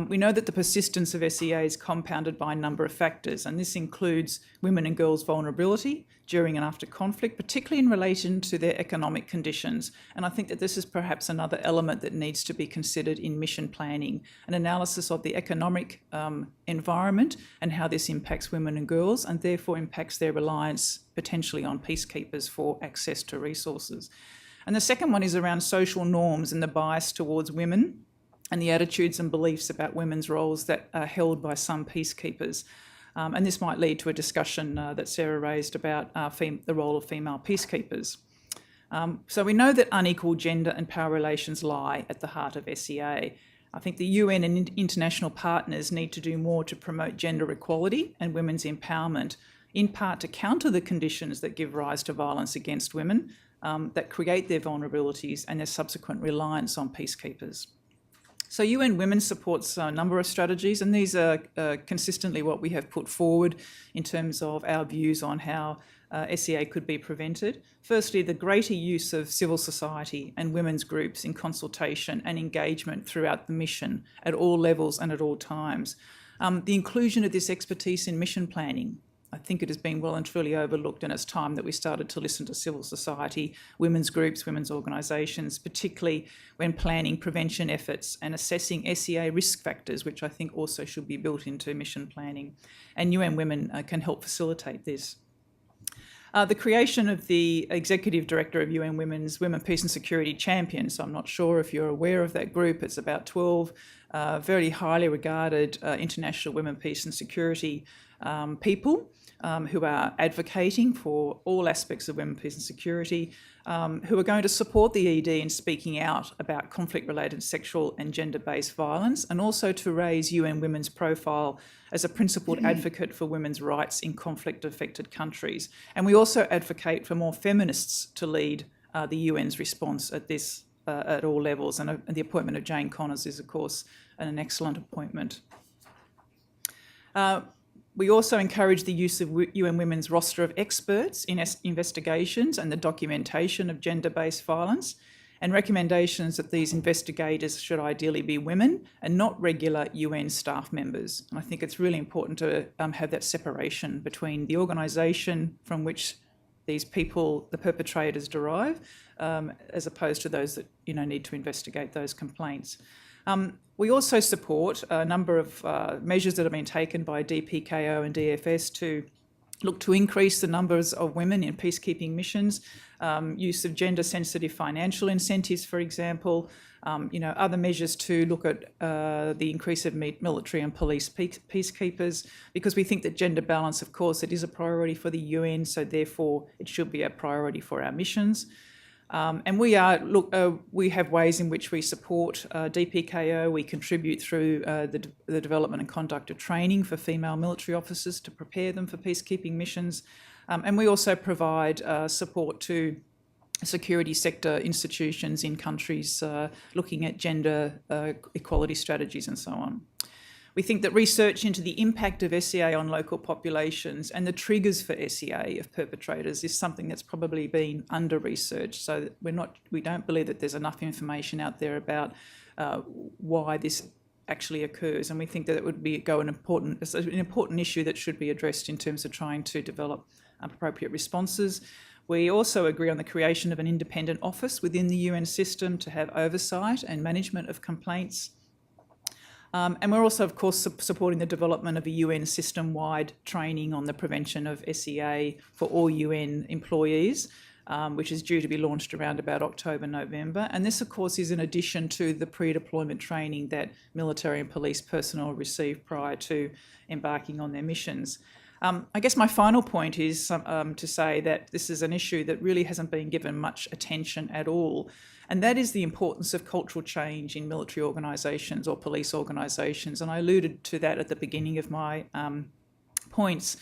we know that the persistence of SEA is compounded by a number of factors, and this includes women and girls' vulnerability during and after conflict, particularly in relation to their economic conditions. And I think that this is perhaps another element that needs to be considered in mission planning, an analysis of the economic environment and how this impacts women and girls, and therefore impacts their reliance potentially on peacekeepers for access to resources. And the second one is around social norms and the bias towards women and the attitudes and beliefs about women's roles that are held by some peacekeepers. And this might lead to a discussion that Sarah raised about the role of female peacekeepers. So we know that unequal gender and power relations lie at the heart of SEA. I think the UN and international partners need to do more to promote gender equality and women's empowerment, in part to counter the conditions that give rise to violence against women, that create their vulnerabilities and their subsequent reliance on peacekeepers. So UN Women supports a number of strategies, and these are consistently what we have put forward in terms of our views on how SEA could be prevented. Firstly, the greater use of civil society and women's groups in consultation and engagement throughout the mission at all levels and at all times. The inclusion of this expertise in mission planning. I think it has been well and truly overlooked, and it's time that we started to listen to civil society, women's groups, women's organisations, particularly when planning prevention efforts and assessing SEA risk factors, which I think also should be built into mission planning. And UN Women can help facilitate this. The creation of the Executive Director of UN Women's Women, Peace and Security Champions. So I'm not sure if you're aware of that group. It's about 12 very highly regarded international women, peace and security people who are advocating for all aspects of women, peace and security, who are going to support the ED in speaking out about conflict-related sexual and gender-based violence, and also to raise UN Women's profile as a principled advocate for women's rights in conflict-affected countries. And we also advocate for more feminists to lead the UN's response at this at all levels, and the appointment of Jane Connors is, of course, an excellent appointment. We also encourage the use of UN Women's roster of experts in investigations and the documentation of gender-based violence, and recommendations that these investigators should ideally be women and not regular UN staff members. And I think it's really important to have that separation between the organisation from which these people, the perpetrators, derive, as opposed to those that need to investigate those complaints. We also support a number of measures that have been taken by DPKO and DFS to look to increase the numbers of women in peacekeeping missions, use of gender-sensitive financial incentives, for example, other measures to look at the increase of military and police peacekeepers, because we think that gender balance, of course, it is a priority for the UN, so therefore it should be a priority for our missions. And we have ways in which we support DPKO. We contribute through the development and conduct of training for female military officers to prepare them for peacekeeping missions. And we also provide support to security sector institutions in countries looking at gender equality strategies and so on. We think that research into the impact of SEA on local populations and the triggers for SEA of perpetrators is something that's probably been under-researched. So we don't believe that there's enough information out there about why this actually occurs, and we think that it would be an important issue that should be addressed in terms of trying to develop appropriate responses. We also agree on the creation of an independent office within the UN system to have oversight and management of complaints. And we're also, of course, supporting the development of a UN system-wide training on the prevention of SEA for all UN employees, which is due to be launched around about October, November. And this, of course, is in addition to the pre-deployment training that military and police personnel receive prior to embarking on their missions. I guess my final point is to say that this is an issue that really hasn't been given much attention at all, and that is the importance of cultural change in military organisations or police organisations. And I alluded to that at the beginning of my points,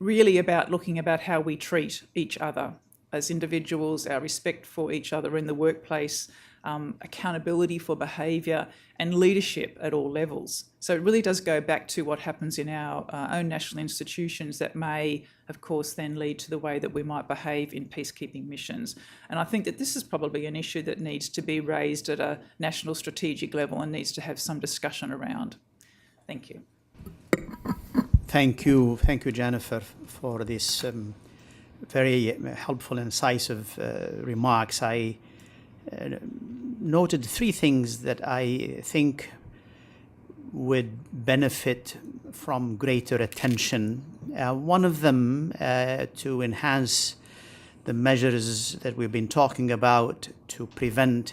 really about looking about how we treat each other as individuals, our respect for each other in the workplace, accountability for behaviour and leadership at all levels. So it really does go back to what happens in our own national institutions that may, of course, then lead to the way that we might behave in peacekeeping missions. And I think that this is probably an issue that needs to be raised at a national strategic level and needs to have some discussion around. Thank you. Thank you, Jennifer, for this very helpful and incisive remarks. I noted three things that I think would benefit from greater attention. One of them to enhance the measures that we've been talking about to prevent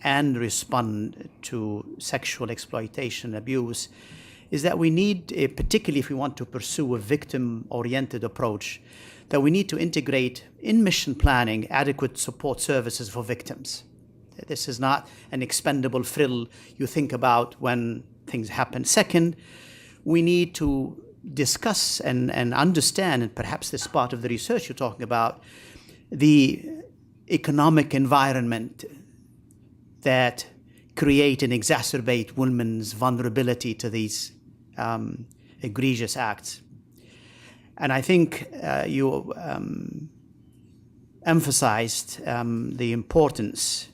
and respond to sexual exploitation and abuse is that we need, particularly if we want to pursue a victim-oriented approach, that we need to integrate in mission planning adequate support services for victims. This is not an expendable frill you think about when things happen. Second, we need to discuss and understand, and perhaps this is part of the research you're talking about, the economic environment that create and exacerbate women's vulnerability to these egregious acts. And I think you emphasized the importance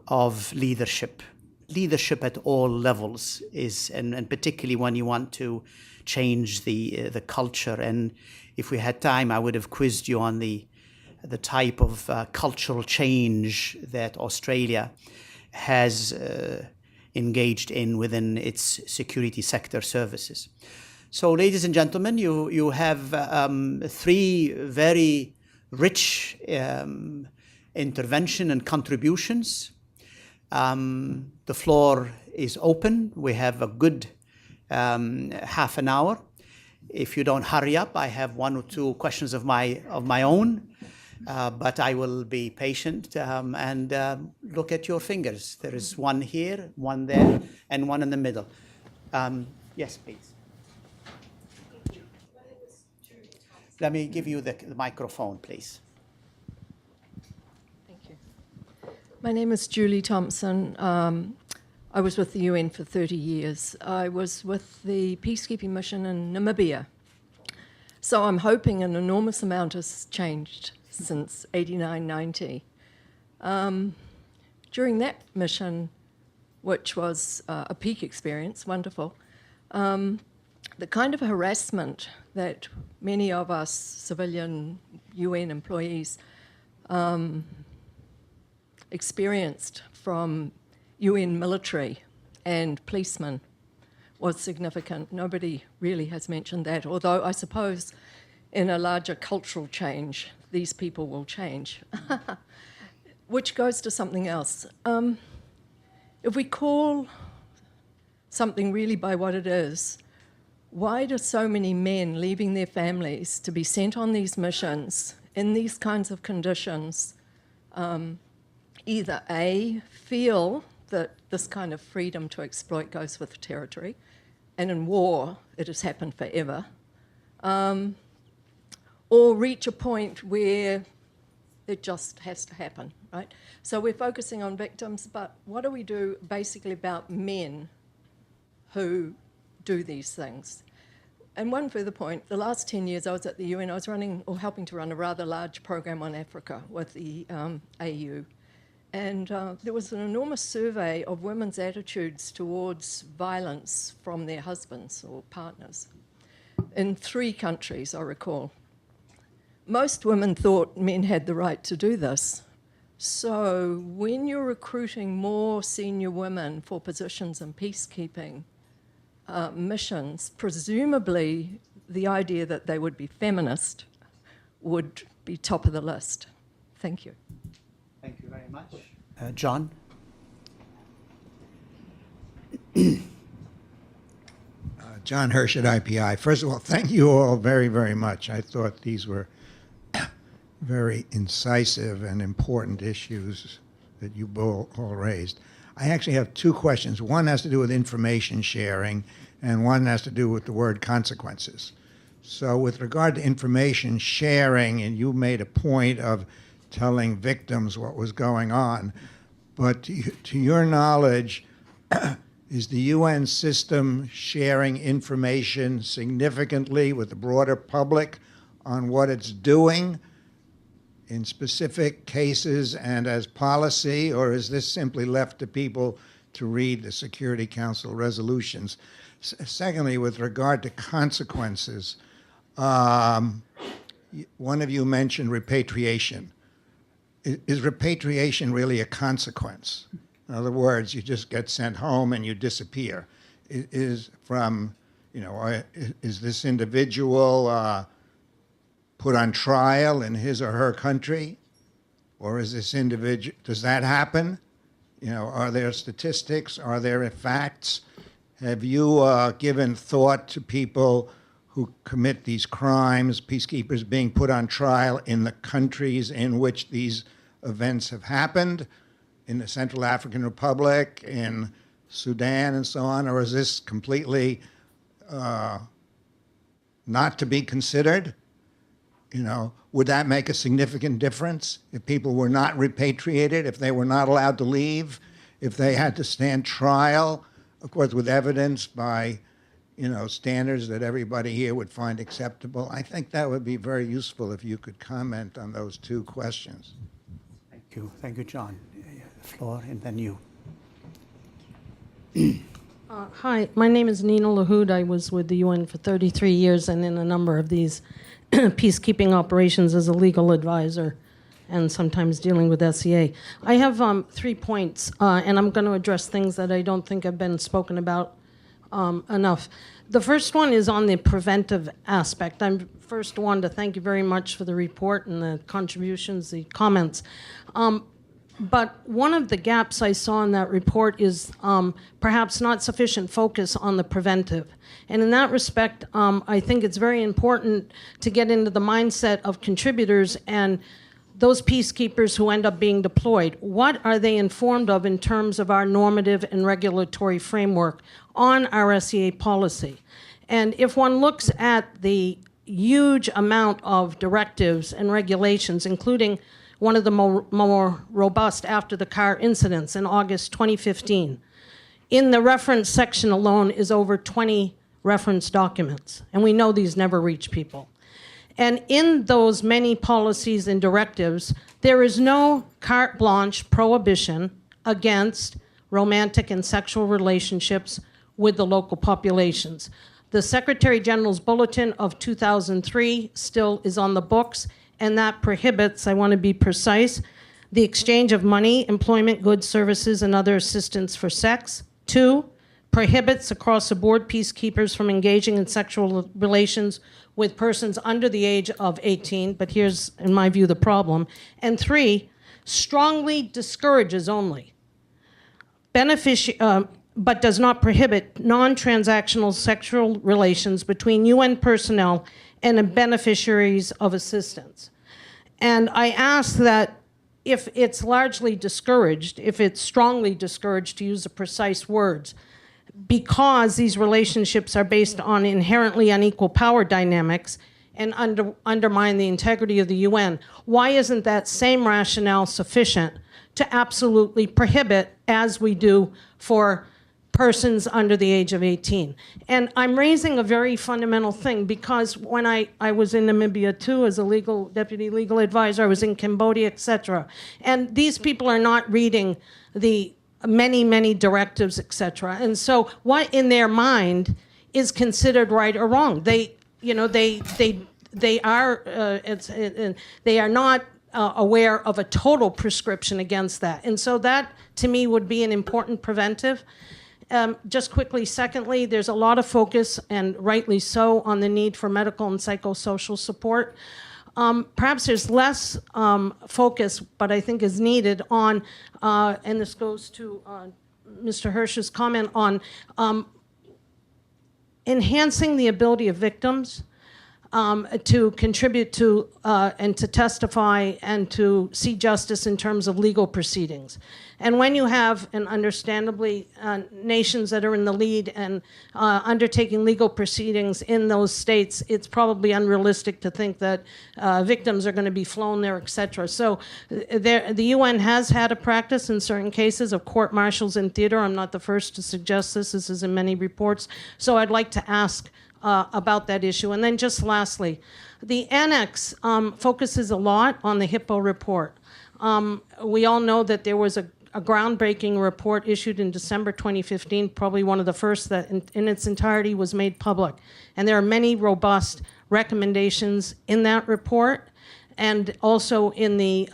of leadership. Leadership at all levels is, and particularly when you want to change the culture. And if we had time, I would have quizzed you on the type of cultural change that Australia has engaged in within its security sector services. So, ladies and gentlemen, you have three very rich intervention and contributions. The floor is open. We have a good half an hour. If you don't hurry up, I have one or two questions of my own, but I will be patient and look at your fingers. There is one here, one there, and one in the middle. Yes, please. Let me give you the microphone, please. Thank you. My name is Julie Thompson. I was with the UN for 30 years. I was with the peacekeeping mission in Namibia. So I'm hoping an enormous amount has changed since 89-90. During that mission, which was a peak experience, wonderful, the kind of harassment that many of us civilian UN employees experienced from UN military and policemen was significant. Nobody really has mentioned that, although I suppose in a larger cultural change, these people will change. Which goes to something else. If we call something really by what it is, why do so many men leaving their families to be sent on these missions in these kinds of conditions either A, feel that this kind of freedom to exploit goes with the territory, and in war it has happened forever, or reach a point where it just has to happen, right? So we're focusing on victims, but what do we do basically about men who do these things? And one further point, the last 10 years I was at the UN, I was running or helping to run a rather large program on Africa with the AU. And there was an enormous survey of women's attitudes towards violence from their husbands or partners in 3 countries, I recall. Most women thought men had the right to do this. So when you're recruiting more senior women for positions in peacekeeping missions, presumably the idea that they would be feminist would be top of the list. Thank you. Thank you very much. John? John Hirsch at IPI. First of all, thank you all very, very much. I thought these were very incisive and important issues that you all raised. I actually have 2 questions. One has to do with information sharing, and one has to do with the word consequences. So with regard to information sharing, and you made a point of telling victims what was going on, but to your knowledge, is the UN system sharing information significantly with the broader public on what it's doing in specific cases and as policy, or is this simply left to people to read the Security Council resolutions? Secondly, with regard to consequences, one of you mentioned repatriation. Is repatriation really a consequence? In other words, you just get sent home and you disappear. Is this individual put on trial in his or her country? Or is this individual, does that happen? Are there statistics? Are there facts? Have you given thought to people who commit these crimes, peacekeepers being put on trial in the countries in which these events have happened, in the Central African Republic, in Sudan, and so on? Or is this completely not to be considered? Would that make a significant difference if people were not repatriated, if they were not allowed to leave, if they had to stand trial, of course, with evidence by, standards that everybody here would find acceptable? I think that would be very useful if you could comment on those 2 questions. Thank you. Thank you, John. Floor, and then you. Hi, my name is Nina Lahoud. I was with the UN for 33 years and in a number of these peacekeeping operations as a legal advisor and sometimes dealing with SEA. I have 3 points, and I'm going to address things that I don't think have been spoken about enough. The first one is on the preventive aspect. I first want to thank you very much for the report and the contributions, the comments. But one of the gaps I saw in that report is perhaps not sufficient focus on the preventive. And in that respect, I think it's very important to get into the mindset of contributors and those peacekeepers who end up being deployed. What are they informed of in terms of our normative and regulatory framework on our SEA policy? And if one looks at the huge amount of directives and regulations, including one of the more robust after the car incidents in August 2015. In the reference section alone is over 20 reference documents, and we know these never reach people. And in those many policies and directives, there is no carte blanche prohibition against romantic and sexual relationships with the local populations. The Secretary General's Bulletin of 2003 still is on the books, and that prohibits, I want to be precise, the exchange of money, employment, goods, services, and other assistance for sex. 2, prohibits across the board peacekeepers from engaging in sexual relations with persons under the age of 18, but here's, in my view, the problem. And 3, strongly discourages only, but does not prohibit non-transactional sexual relations between UN personnel and the beneficiaries of assistance. And I ask that if it's largely discouraged, if it's strongly discouraged, to use the precise words, because these relationships are based on inherently unequal power dynamics and undermine the integrity of the UN, why isn't that same rationale sufficient to absolutely prohibit, as we do for persons under the age of 18? And I'm raising a very fundamental thing, because when I was in Namibia too as a deputy legal advisor, I was in Cambodia, etc. And these people are not reading the many directives, etc. And so what in their mind is considered right or wrong? They are not aware of a total prescription against that. And so that, to me, would be an important preventive. Just quickly, secondly, there's a lot of focus, and rightly so, on the need for medical and psychosocial support. Perhaps there's less focus, but I think is needed on, and this goes to Mr. Hirsch's comment on enhancing the ability of victims to contribute to and to testify and to see justice in terms of legal proceedings. And when you have, and understandably, nations that are in the lead and undertaking legal proceedings in those states, it's probably unrealistic to think that victims are going to be flown there, etc. So the UN has had a practice in certain cases of court-martials in theater. I'm not the first to suggest this. This is in many reports. So I'd like to ask about that issue. And then just lastly, the annex focuses a lot on the Hippo report. We all know that there was a groundbreaking report issued in December 2015, probably one of the first that in its entirety was made public. And there are many robust recommendations in that report, and also in the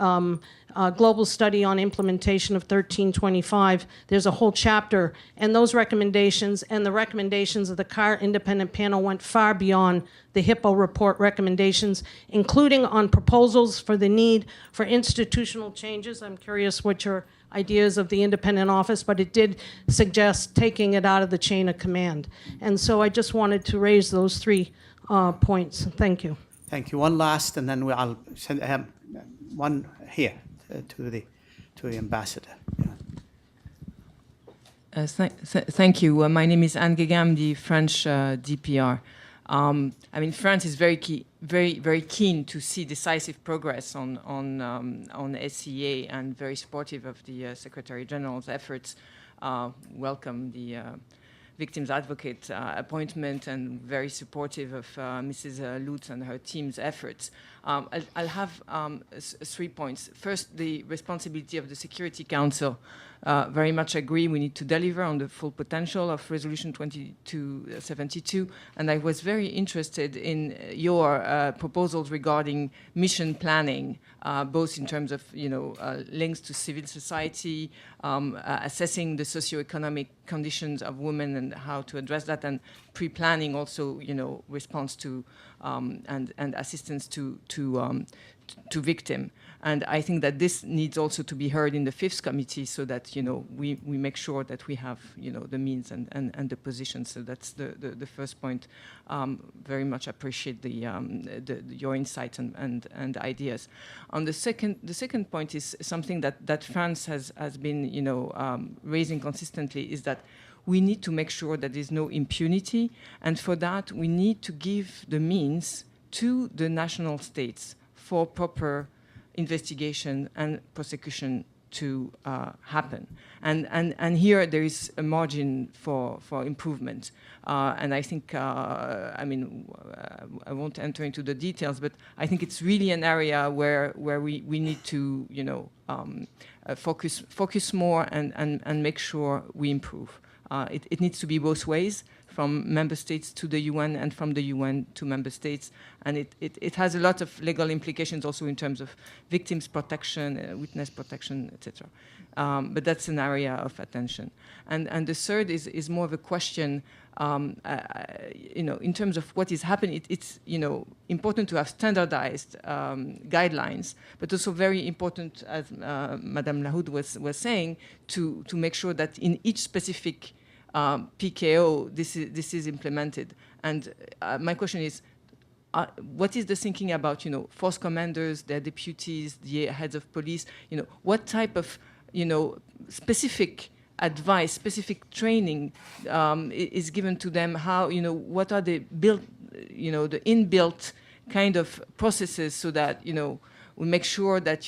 global study on implementation of 1325, there's a whole chapter, and those recommendations and the recommendations of the CAR independent panel went far beyond the Hippo report recommendations, including on proposals for the need for institutional changes. I'm curious what your ideas of the independent office, but it did suggest taking it out of the chain of command. And so I just wanted to raise those 3 points. Thank you. Thank you. One last, and then I'll send one here to the ambassador. Yeah. Thank you. My name is Anne Guéguin. I'm the French DPR. I mean, France is very keen to see decisive progress on SCA, and very supportive of the Secretary General's efforts. Welcome the victims advocate appointment, and very supportive of Mrs. Lutz and her team's efforts. I'll have 3 points. First, the responsibility of the Security Council. Very much agree we need to deliver on the full potential of Resolution 2272, and I was very interested in your proposals regarding mission planning, both in terms of links to civil society, assessing the socioeconomic conditions of women and how to address that, and pre-planning also response to and assistance to victim. And I think that this needs also to be heard in the 5th committee, so that we make sure that we have the means and the position. So that's the first point. Very much appreciate your insights and ideas. On the second point is something that France has been raising consistently, is that we need to make sure that there's no impunity, and for that we need to give the means to the national states for proper investigation and prosecution to happen. And here there is a margin for improvement. And I think, I won't enter into the details, but I think it's really an area where we need to, focus more and make sure we improve. It needs to be both ways. from member states to the UN and from the UN to member states. And it has a lot of legal implications also in terms of victims protection, witness protection, etc. But that's an area of attention. And the third is more of a question, in terms of what is happening. It's important to have standardized guidelines, but also very important, as Madame Lahoud was saying, to make sure that in each specific PKO this is implemented. And my question is, what is the thinking about force commanders, their deputies, the heads of police? What type of specific advice, specific training is given to them? How what are the built, the inbuilt kind of processes so that we make sure that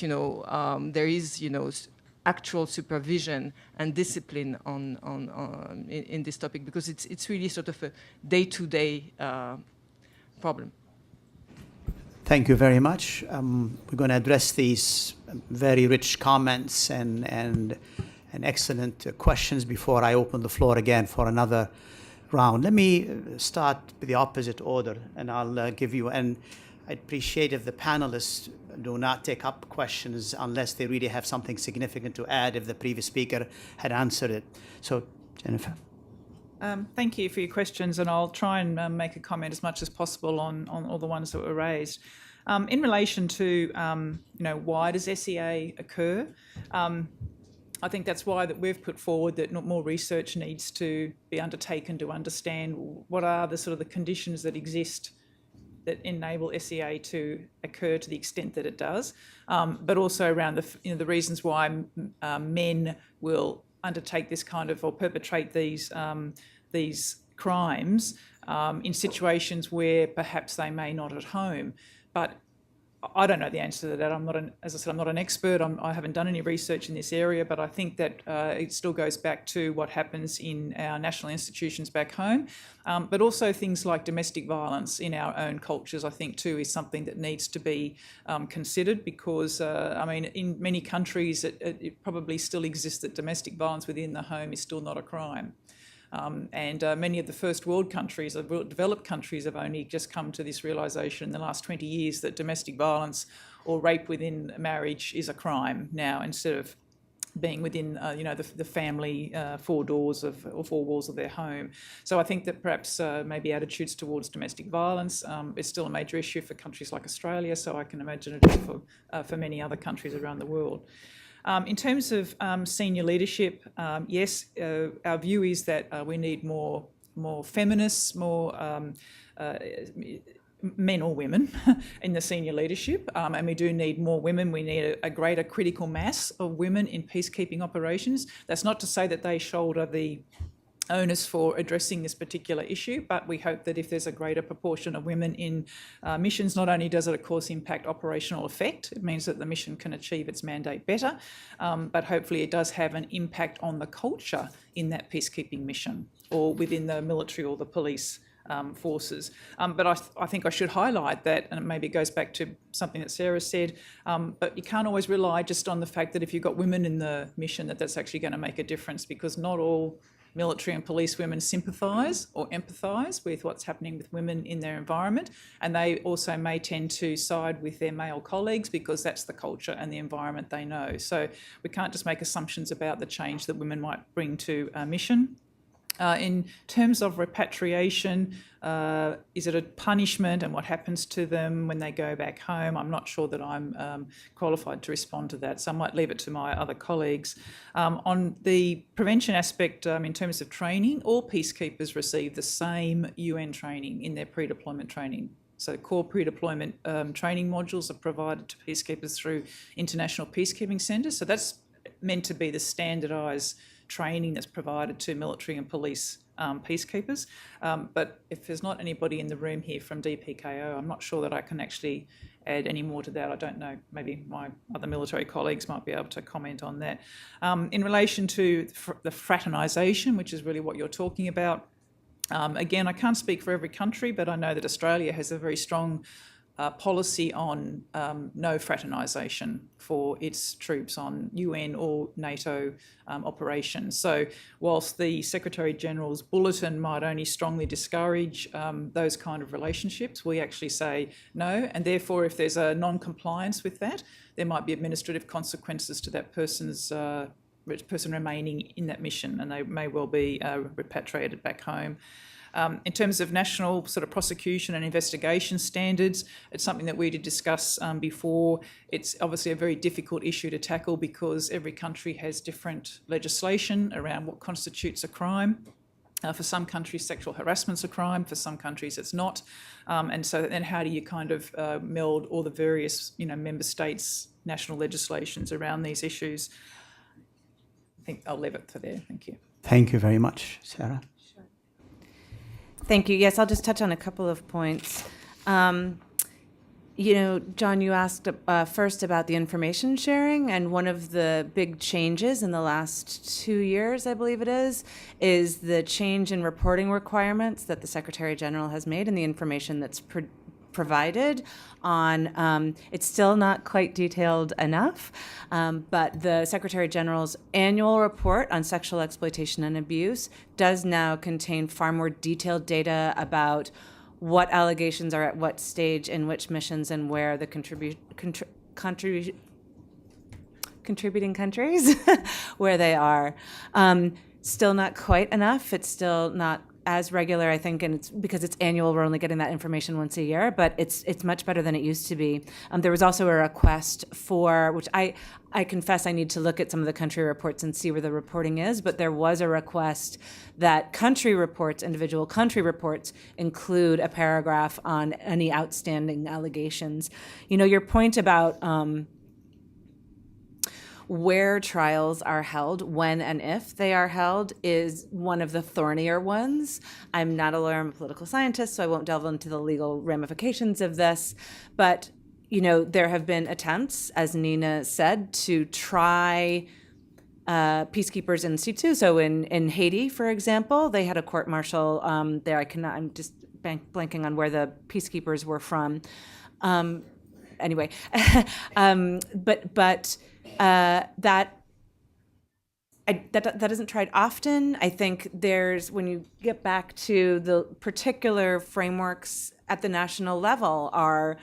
there is actual supervision and discipline in this topic, because it's really sort of a day-to-day problem. Thank you very much. We're going to address these very rich comments and excellent questions before I open the floor again for another round. Let me start with the opposite order, and I'll give you, and I'd appreciate if the panelists do not take up questions unless they really have something significant to add if the previous speaker had answered it. So, Jennifer. Thank you for your questions, and I'll try and make a comment as much as possible on all the ones that were raised. In relation to, why does SEA occur? I think that's why that we've put forward that more research needs to be undertaken to understand what are the sort of the conditions that exist that enable SEA to occur to the extent that it does, but also around the reasons why men will undertake this kind of or perpetrate these crimes in situations where perhaps they may not at home. But I don't know the answer to that. As I said, I'm not an expert. I haven't done any research in this area, but I think that it still goes back to what happens in our national institutions back home, but also things like domestic violence in our own cultures, I think too, is something that needs to be considered, because, in many countries it probably still exists that domestic violence within the home is still not a crime. And many of the first world countries, developed countries, have only just come to this realisation in the last 20 years that domestic violence or rape within marriage is a crime now, instead of being within the family four walls of their home. So I think that perhaps maybe attitudes towards domestic violence is still a major issue for countries like Australia, so I can imagine it is for many other countries around the world. In terms of senior leadership, yes, our view is that we need more feminists, more men or women in the senior leadership, and we do need more women. We need a greater critical mass of women in peacekeeping operations. That's not to say that they shoulder the onus for addressing this particular issue, but we hope that if there's a greater proportion of women in missions, not only does it of course impact operational effect, it means that the mission can achieve its mandate better, but hopefully it does have an impact on the culture in that peacekeeping mission or within the military or the police forces. But I think I should highlight that, and maybe it goes back to something that Sarah said, but you can't always rely just on the fact that if you've got women in the mission that's actually going to make a difference, because not all military and police women sympathise or empathise with what's happening with women in their environment, and they also may tend to side with their male colleagues because that's the culture and the environment they know. So we can't just make assumptions about the change that women might bring to a mission. In terms of repatriation, is it a punishment and what happens to them when they go back home? I'm not sure that I'm qualified to respond to that, so I might leave it to my other colleagues. On the prevention aspect, in terms of training, all peacekeepers receive the same UN training in their pre-deployment training. So core pre-deployment training modules are provided to peacekeepers through international peacekeeping centres. So that's meant to be the standardised training that's provided to military and police peacekeepers. But if there's not anybody in the room here from DPKO, I'm not sure that I can actually add any more to that. I don't know, maybe my other military colleagues might be able to comment on that. In relation to the fraternisation, which is really what you're talking about, again, I can't speak for every country, but I know that Australia has a very strong policy on no fraternisation for its troops on UN or NATO operations. So whilst the Secretary-General's bulletin might only strongly discourage those kind of relationships, we actually say no, and therefore if there's a non-compliance with that, there might be administrative consequences to that person remaining in that mission, and they may well be repatriated back home. In terms of national sort of prosecution and investigation standards, it's something that we did discuss before. It's obviously a very difficult issue to tackle because every country has different legislation around what constitutes a crime. For some countries, sexual harassment's a crime. For some countries, it's not. And so then how do you kind of meld all the various, member states' national legislations around these issues? I think I'll leave it for there. Thank you. Thank you very much, Sarah. Thank you. Yes, I'll just touch on a couple of points. John, you asked first about the information sharing, and one of the big changes in the last 2 years, I believe it is the change in reporting requirements that the Secretary General has made and the information that's provided on, it's still not quite detailed enough, but the Secretary General's annual report on sexual exploitation and abuse does now contain far more detailed data about what allegations are at what stage in which missions and where the contributing countries, where they are. Still not quite enough. It's still not as regular, I think, and it's because it's annual, we're only getting that information once a year, but it's much better than it used to be. There was also a request for, which I confess I need to look at some of the country reports and see where the reporting is, but there was a request that country reports, individual country reports, include a paragraph on any outstanding allegations. Your point about where trials are held, when and if they are held, is one of the thornier ones. I'm not a lawyer, I'm a political scientist, so I won't delve into the legal ramifications of this. But, there have been attempts, as Nina said, to try peacekeepers in situ. So in Haiti, for example, they had a court-martial there. I'm just blanking on where the peacekeepers were from. Anyway, but that isn't tried often. I think when you get back to the particular frameworks at the national level, are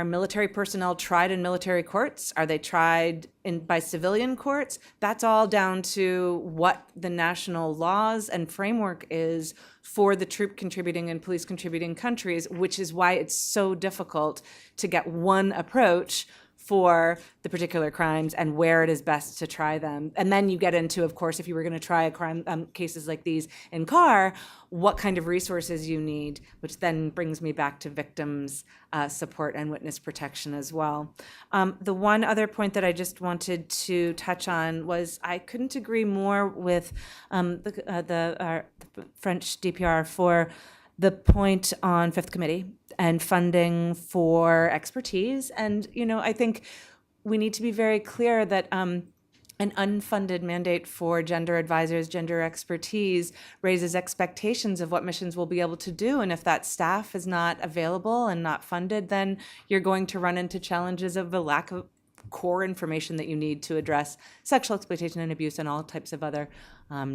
military personnel tried in military courts? Are they tried by civilian courts? That's all down to what the national laws and framework is for the troop contributing and police contributing countries, which is why it's so difficult to get one approach for the particular crimes and where it is best to try them. And then you get into, of course, if you were going to try a crime, cases like these in CAR, what kind of resources you need, which then brings me back to victims support and witness protection as well. The one other point that I just wanted to touch on was I couldn't agree more with the French DPR for the point on Fifth Committee and funding for expertise. And, I think we need to be very clear that an unfunded mandate for gender advisors, gender expertise, raises expectations of what missions will be able to do. And if that staff is not available and not funded, then you're going to run into challenges of the lack of core information that you need to address sexual exploitation and abuse and all types of other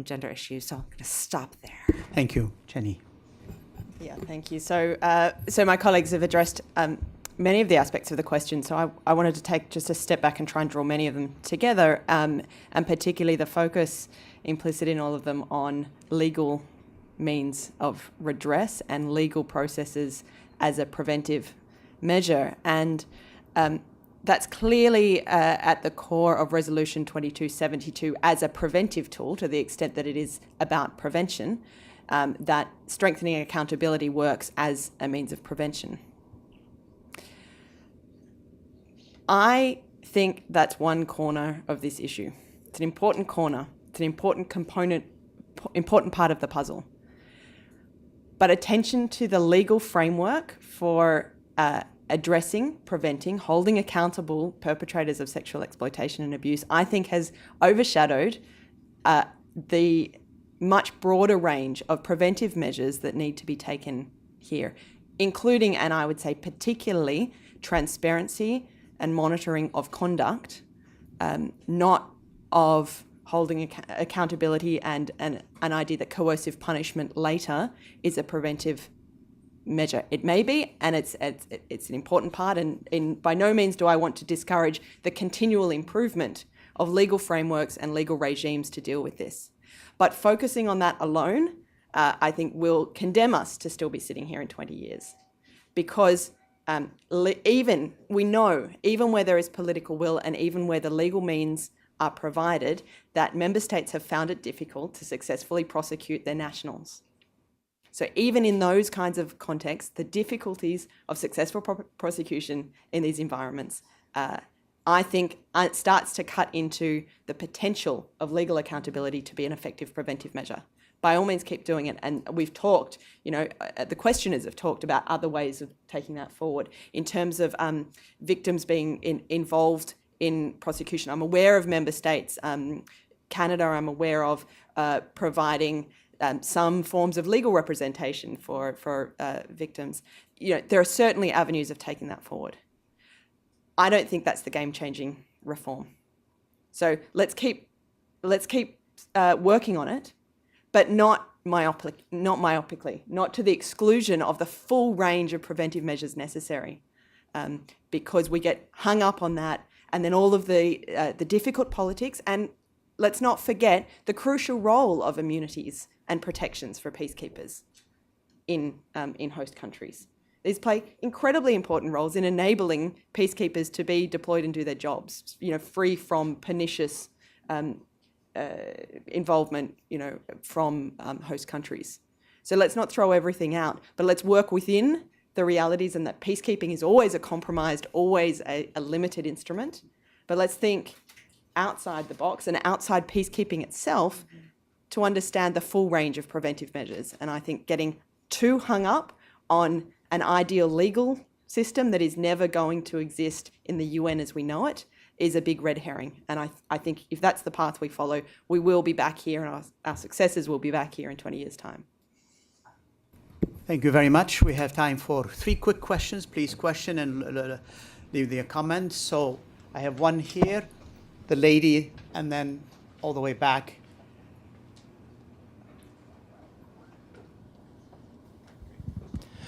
gender issues. So I'm going to stop there. Thank you, Jenny. Yeah, thank you. So my colleagues have addressed many of the aspects of the question, so I wanted to take just a step back and try and draw many of them together, and particularly the focus implicit in all of them on legal means of redress and legal processes as a preventive measure. And that's clearly at the core of Resolution 2272 as a preventive tool, to the extent that it is about prevention. That strengthening accountability works as a means of prevention. I think that's one corner of this issue. It's an important corner. It's an important component, important part of the puzzle. But attention to the legal framework for addressing, preventing, holding accountable perpetrators of sexual exploitation and abuse, I think has overshadowed the much broader range of preventive measures that need to be taken here. including, and I would say particularly, transparency and monitoring of conduct, not of holding accountability and an idea that coercive punishment later is a preventive measure. It may be, and it's an important part, and by no means do I want to discourage the continual improvement of legal frameworks and legal regimes to deal with this. But focusing on that alone, I think will condemn us to still be sitting here in 20 years. Because even where there is political will and even where the legal means are provided, that member states have found it difficult to successfully prosecute their nationals. So even in those kinds of contexts, the difficulties of successful prosecution in these environments, I think it starts to cut into the potential of legal accountability to be an effective preventive measure. By all means, keep doing it. And we've talked, the questioners have talked about other ways of taking that forward in terms of victims being involved in prosecution. I'm aware of member states, Canada, I'm aware of providing some forms of legal representation for victims. There are certainly avenues of taking that forward. I don't think that's the game-changing reform. So let's keep working on it, but not myopically, not to the exclusion of the full range of preventive measures necessary, because we get hung up on that, and then all of the difficult politics, and let's not forget the crucial role of immunities and protections for peacekeepers in host countries. These play incredibly important roles in enabling peacekeepers to be deployed and do their jobs, free from pernicious involvement, from host countries. So let's not throw everything out, but let's work within the realities, and that peacekeeping is always a compromised, always a limited instrument. But let's think outside the box and outside peacekeeping itself to understand the full range of preventive measures. And I think getting too hung up on an ideal legal system that is never going to exist in the UN as we know it is a big red herring. And I think if that's the path we follow, we will be back here, and our successors will be back here in 20 years' time. Thank you very much. We have time for 3 quick questions. Please question and leave their comments. So I have one here, the lady, and then all the way back.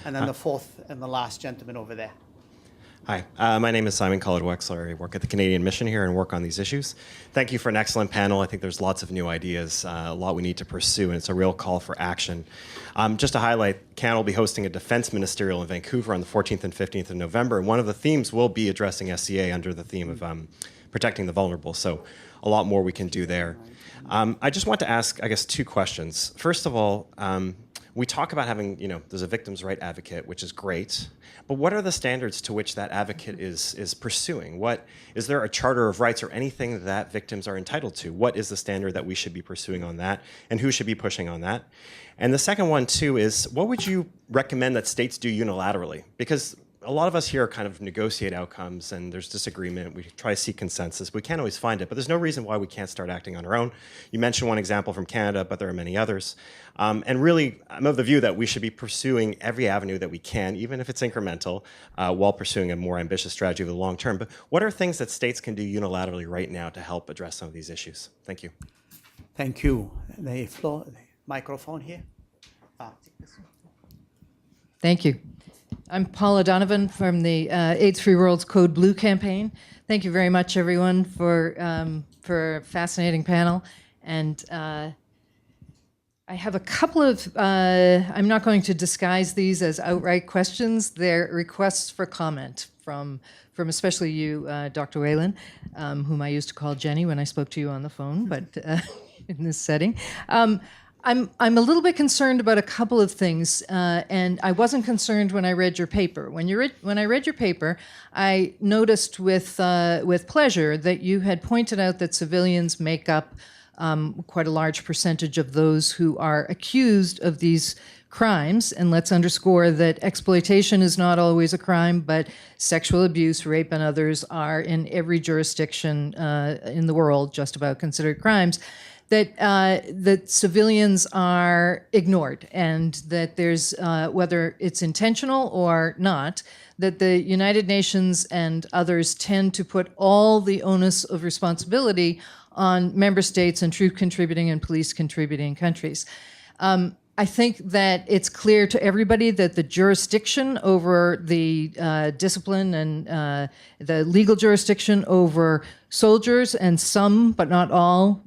And then the fourth and the last gentleman over there. Hi, my name is Simon Collard-Wexler. I work at the Canadian Mission here and work on these issues. Thank you for an excellent panel. I think there's lots of new ideas, a lot we need to pursue, and it's a real call for action. Just to highlight, Canada will be hosting a defense ministerial in Vancouver on the 14th and 15th of November, and one of the themes will be addressing SCA under the theme of protecting the vulnerable, so a lot more we can do there. I just want to ask, I guess, 2 questions. First of all, we talk about having, there's a victim's right advocate, which is great, but what are the standards to which that advocate is pursuing? Is there a charter of rights or anything that victims are entitled to? What is the standard that we should be pursuing on that, and who should be pushing on that? And the second one, too, is what would you recommend that states do unilaterally? Because a lot of us here kind of negotiate outcomes, and there's disagreement. We try to seek consensus. We can't always find it, but there's no reason why we can't start acting on our own. You mentioned one example from Canada, but there are many others. And really, I'm of the view that we should be pursuing every avenue that we can, even if it's incremental, while pursuing a more ambitious strategy over the long term. But what are things that states can do unilaterally right now to help address some of these issues? Thank you. Thank you. The microphone here. Thank you. I'm Paula Donovan from the AIDS Free World's Code Blue campaign. Thank you very much, everyone, for a fascinating panel. And I have a couple of, I'm not going to disguise these as outright questions. They're requests for comment from especially you, Dr. Whalen, whom I used to call Jenny when I spoke to you on the phone, but in this setting. I'm a little bit concerned about a couple of things, and I wasn't concerned when I read your paper. When I read your paper, I noticed with pleasure that you had pointed out that civilians make up quite a large percentage of those who are accused of these crimes. And let's underscore that exploitation is not always a crime, but sexual abuse, rape, and others are in every jurisdiction in the world just about considered crimes. that civilians are ignored, and that there's, whether it's intentional or not, that the United Nations and others tend to put all the onus of responsibility on member states and troop contributing and police contributing countries. I think that it's clear to everybody that the jurisdiction over the discipline and the legal jurisdiction over soldiers and some, but not all,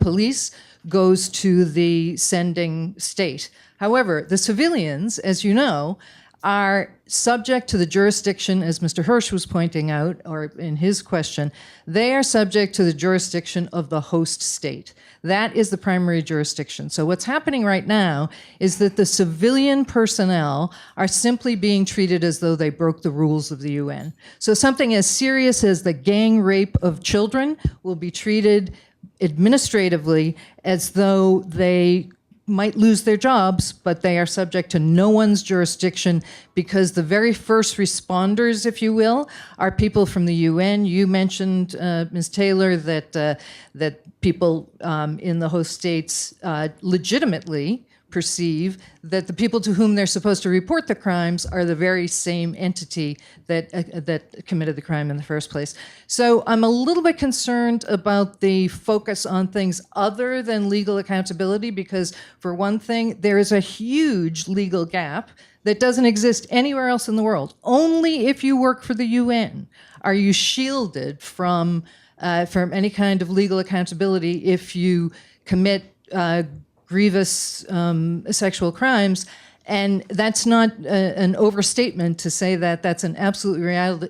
police goes to the sending state. However, the civilians, as you know, are subject to the jurisdiction, as Mr. Hirsch was pointing out, or in his question, they are subject to the jurisdiction of the host state. That is the primary jurisdiction. So what's happening right now is that the civilian personnel are simply being treated as though they broke the rules of the UN. So something as serious as the gang rape of children will be treated administratively as though they might lose their jobs, but they are subject to no one's jurisdiction, because the very first responders, if you will, are people from the UN. You mentioned, Ms. Taylor, that people in the host states legitimately perceive that the people to whom they're supposed to report the crimes are the very same entity that committed the crime in the first place. So I'm a little bit concerned about the focus on things other than legal accountability, because for one thing, there is a huge legal gap that doesn't exist anywhere else in the world. Only if you work for the UN are you shielded from any kind of legal accountability if you commit grievous sexual crimes. And that's not an overstatement to say that that's an absolute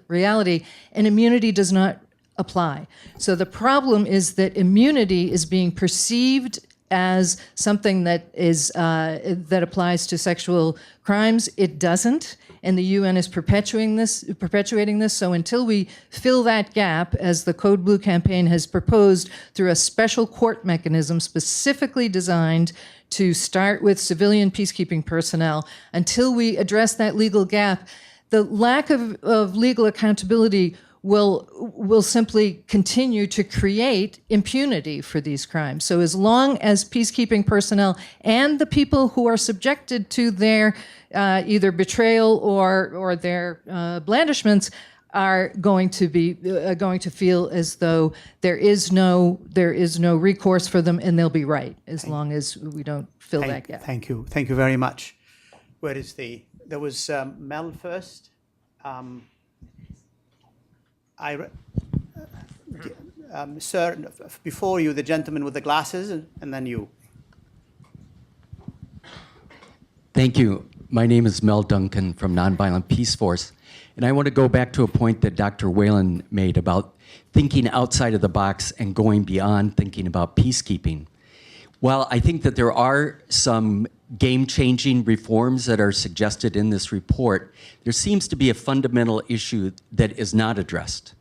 reality, and immunity does not apply. So the problem is that immunity is being perceived as something that is that applies to sexual crimes. It doesn't, and the UN is perpetuating this. So until we fill that gap, as the Code Blue campaign has proposed through a special court mechanism specifically designed to start with civilian peacekeeping personnel, until we address that legal gap, the lack of legal accountability will simply continue to create impunity for these crimes. So as long as peacekeeping personnel and the people who are subjected to their either betrayal or their blandishments are going to feel as though there is no recourse for them, and they'll be right as long as we don't fill that gap. Thank you very much. There was Mel first. Sir, before you, the gentleman with the glasses, and then you. Thank you. My name is Mel Duncan from Nonviolent Peace Force, and I want to go back to a point that Dr. Whalen made about thinking outside of the box and going beyond thinking about peacekeeping. While I think that there are some game-changing reforms that are suggested in this report, there seems to be a fundamental issue that is not addressed,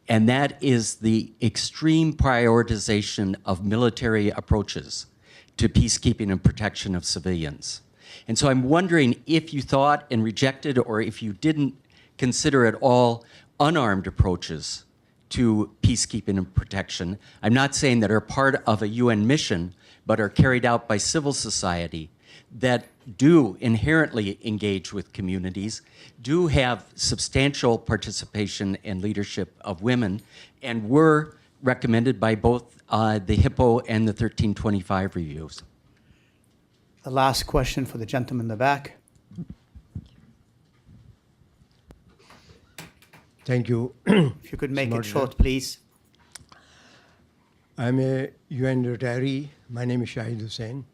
and that is the extreme prioritization of military approaches to peacekeeping and protection of civilians. And so I'm wondering if you thought and rejected, or if you didn't consider at all, unarmed approaches to peacekeeping and protection. I'm not saying that are part of a UN mission, but are carried out by civil society, that do inherently engage with communities, do have substantial participation and leadership of women, and were recommended by both the HIPPO and the 1325 reviews. The last question for the gentleman in the back. Thank you. If you could make it short, please. I'm a UN retiree. My name is Shahid Hussain.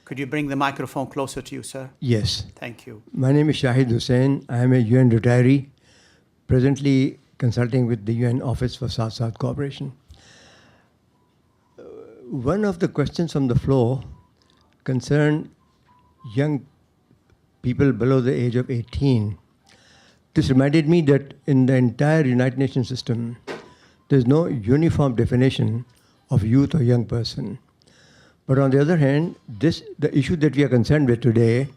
Could you bring the microphone closer to you, sir? Yes. Thank you. My name is Shahid Hussain. I am a UN retiree, presently consulting with the UN Office for South-South Cooperation. One of the questions on the floor concerned young people below the age of 18. This reminded me that in the entire United Nations system, there's no uniform definition of youth or young person. But on the other hand, the issue that we are concerned with today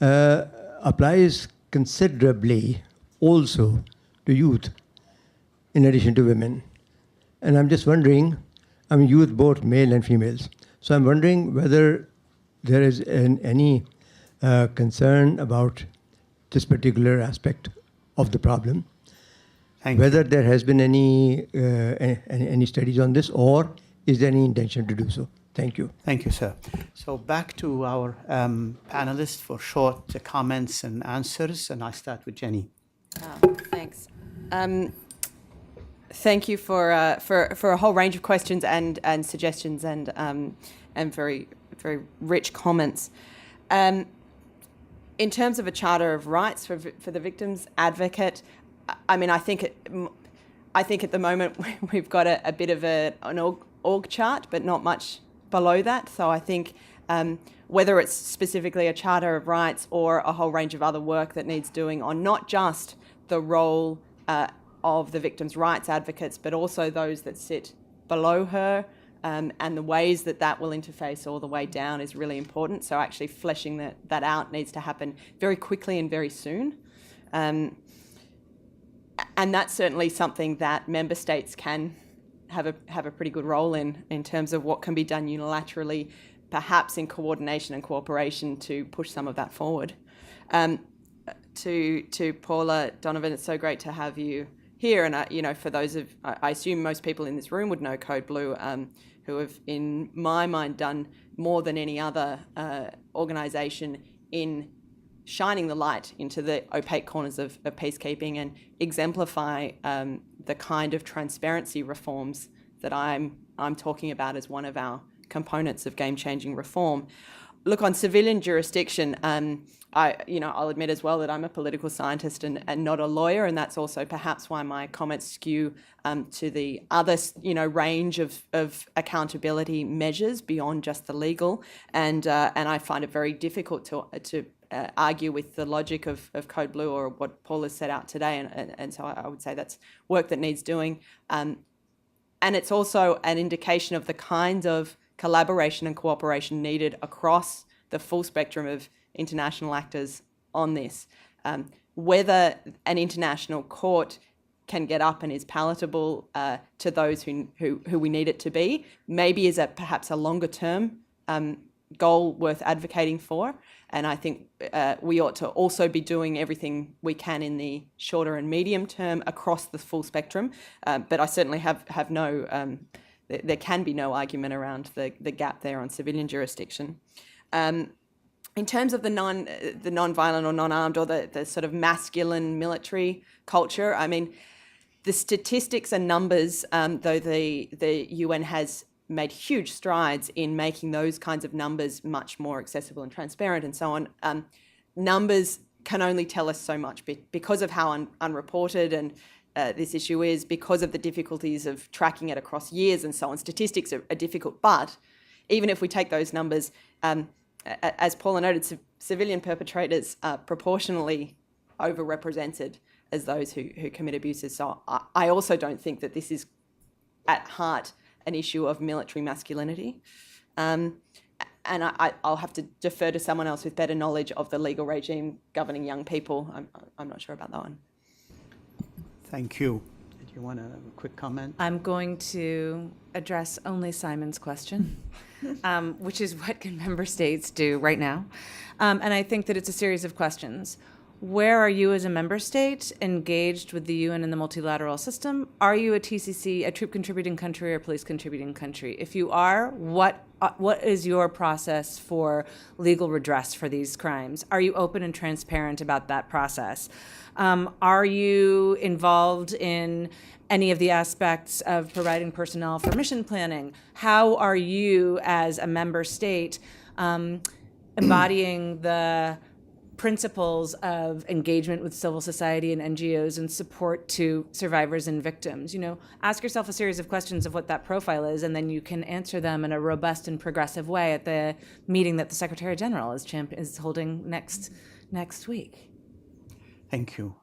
applies considerably also to youth, in addition to women. And I'm just wondering, I mean, youth both male and females. So I'm wondering whether there is any concern about this particular aspect of the problem. Whether there has been any studies on this, or is there any intention to do so? Thank you. Thank you, sir. So back to our panelists for short comments and answers, and I start with Jenny. Thanks. Thank you for a whole range of questions and suggestions and very rich comments. In terms of a charter of rights for the victims advocate, I mean, I think at the moment we've got a bit of an org chart, but not much below that. So I think whether it's specifically a charter of rights or a whole range of other work that needs doing on not just the role of the victims' rights advocates, but also those that sit below her, and the ways that will interface all the way down is really important. So actually fleshing that out needs to happen very quickly and very soon. And that's certainly something that member states can have a pretty good role in terms of what can be done unilaterally, perhaps in coordination and cooperation to push some of that forward. To Paula Donovan, it's so great to have you here. And for those of, I assume most people in this room would know Code Blue, who have, in my mind, done more than any other organisation in shining the light into the opaque corners of peacekeeping and exemplify the kind of transparency reforms that I'm talking about as one of our components of game-changing reform. Look, on civilian jurisdiction, I'll admit as well that I'm a political scientist and not a lawyer, and that's also perhaps why my comments skew to the other, range of accountability measures beyond just the legal, and I find it very difficult to argue with the logic of Code Blue or what Paul has set out today, and so I would say that's work that needs doing, and it's also an indication of the kinds of collaboration and cooperation needed across the full spectrum of international actors on this. Whether an international court can get up and is palatable to those who we need it to be, maybe is perhaps a longer term goal worth advocating for. And I think we ought to also be doing everything we can in the shorter and medium term across the full spectrum. But I certainly have no, there can be no argument around the gap there on civilian jurisdiction. In terms of the non-violent or non-armed or the sort of masculine military culture, I mean, the statistics and numbers, though the UN has made huge strides in making those kinds of numbers much more accessible and transparent and so on, numbers can only tell us so much because of how unreported and this issue is, because of the difficulties of tracking it across years and so on. Statistics are difficult, but even if we take those numbers, as Paula noted, civilian perpetrators are proportionally overrepresented as those who commit abuses. So I also don't think that this is at heart an issue of military masculinity. And I'll have to defer to someone else with better knowledge of the legal regime governing young people. I'm not sure about that one. Thank you. Did you want a quick comment? I'm going to address only Simon's question, which is what can member states do right now? And I think that it's a series of questions. Where are you as a member state engaged with the UN and the multilateral system? Are you a TCC, a troop contributing country or police contributing country? If you are, what is your process for legal redress for these crimes? Are you open and transparent about that process? Are you involved in any of the aspects of providing personnel for mission planning? How are you as a member state embodying the principles of engagement with civil society and NGOs and support to survivors and victims? Ask yourself a series of questions of what that profile is, and then you can answer them in a robust and progressive way at the meeting that the Secretary General is holding next week. Thank you.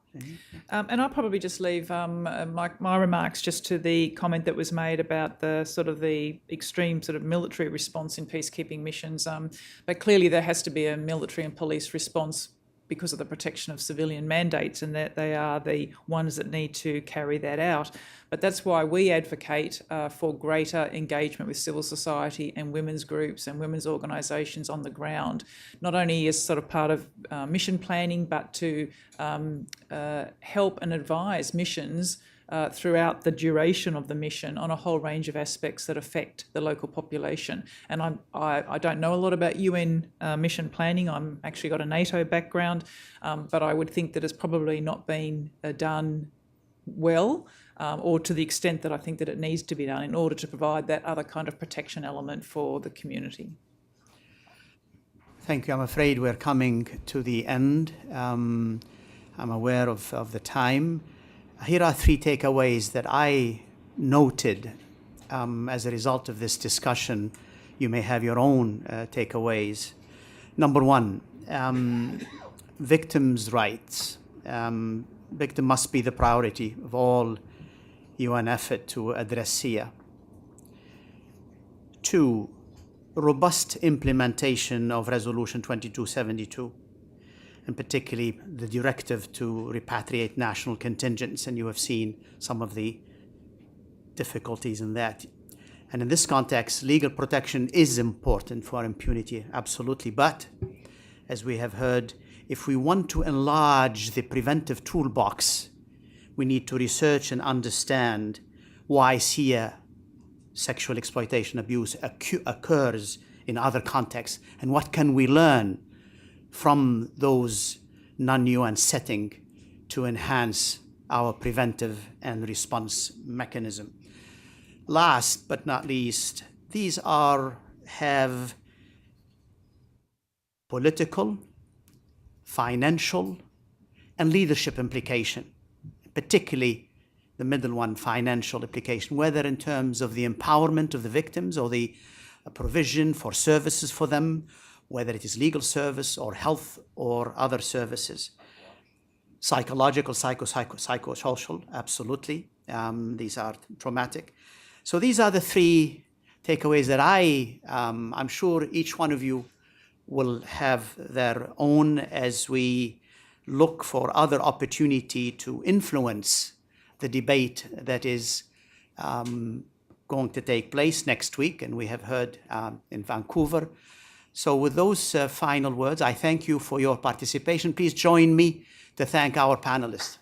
And I'll probably just leave my remarks just to the comment that was made about the extreme sort of military response in peacekeeping missions. But clearly there has to be a military and police response because of the protection of civilian mandates, and that they are the ones that need to carry that out. But that's why we advocate for greater engagement with civil society and women's groups and women's organisations on the ground, not only as sort of part of mission planning, but to help and advise missions throughout the duration of the mission on a whole range of aspects that affect the local population. And I don't know a lot about UN mission planning. I'm actually got a NATO background, but I would think that it's probably not been done well, or to the extent that I think that it needs to be done in order to provide that other kind of protection element for the community. Thank you. I'm afraid we're coming to the end. I'm aware of the time. Here are 3 takeaways that I noted as a result of this discussion. You may have your own takeaways. Number 1, victims' rights. Victim must be the priority of all UN effort to address SIA. 2, robust implementation of Resolution 2272, and particularly the directive to repatriate national contingents, and you have seen some of the difficulties in that. And in this context, legal protection is important for impunity, absolutely. But, as we have heard, if we want to enlarge the preventive toolbox, we need to research and understand why SIA, sexual exploitation, abuse, occurs in other contexts, and what can we learn from those non-UN setting to enhance our preventive and response mechanism. Last but not least, these have political, financial, and leadership implication, particularly the middle one, financial implication, whether in terms of the empowerment of the victims or the provision for services for them, whether it is legal service or health or other services. Psychological, psychosocial, absolutely. These are traumatic. So these are the 3 takeaways that I'm sure each one of you will have their own as we look for other opportunity to influence the debate that is going to take place next week, and we have heard in Vancouver. So with those final words, I thank you for your participation. Please join me to thank our panelists.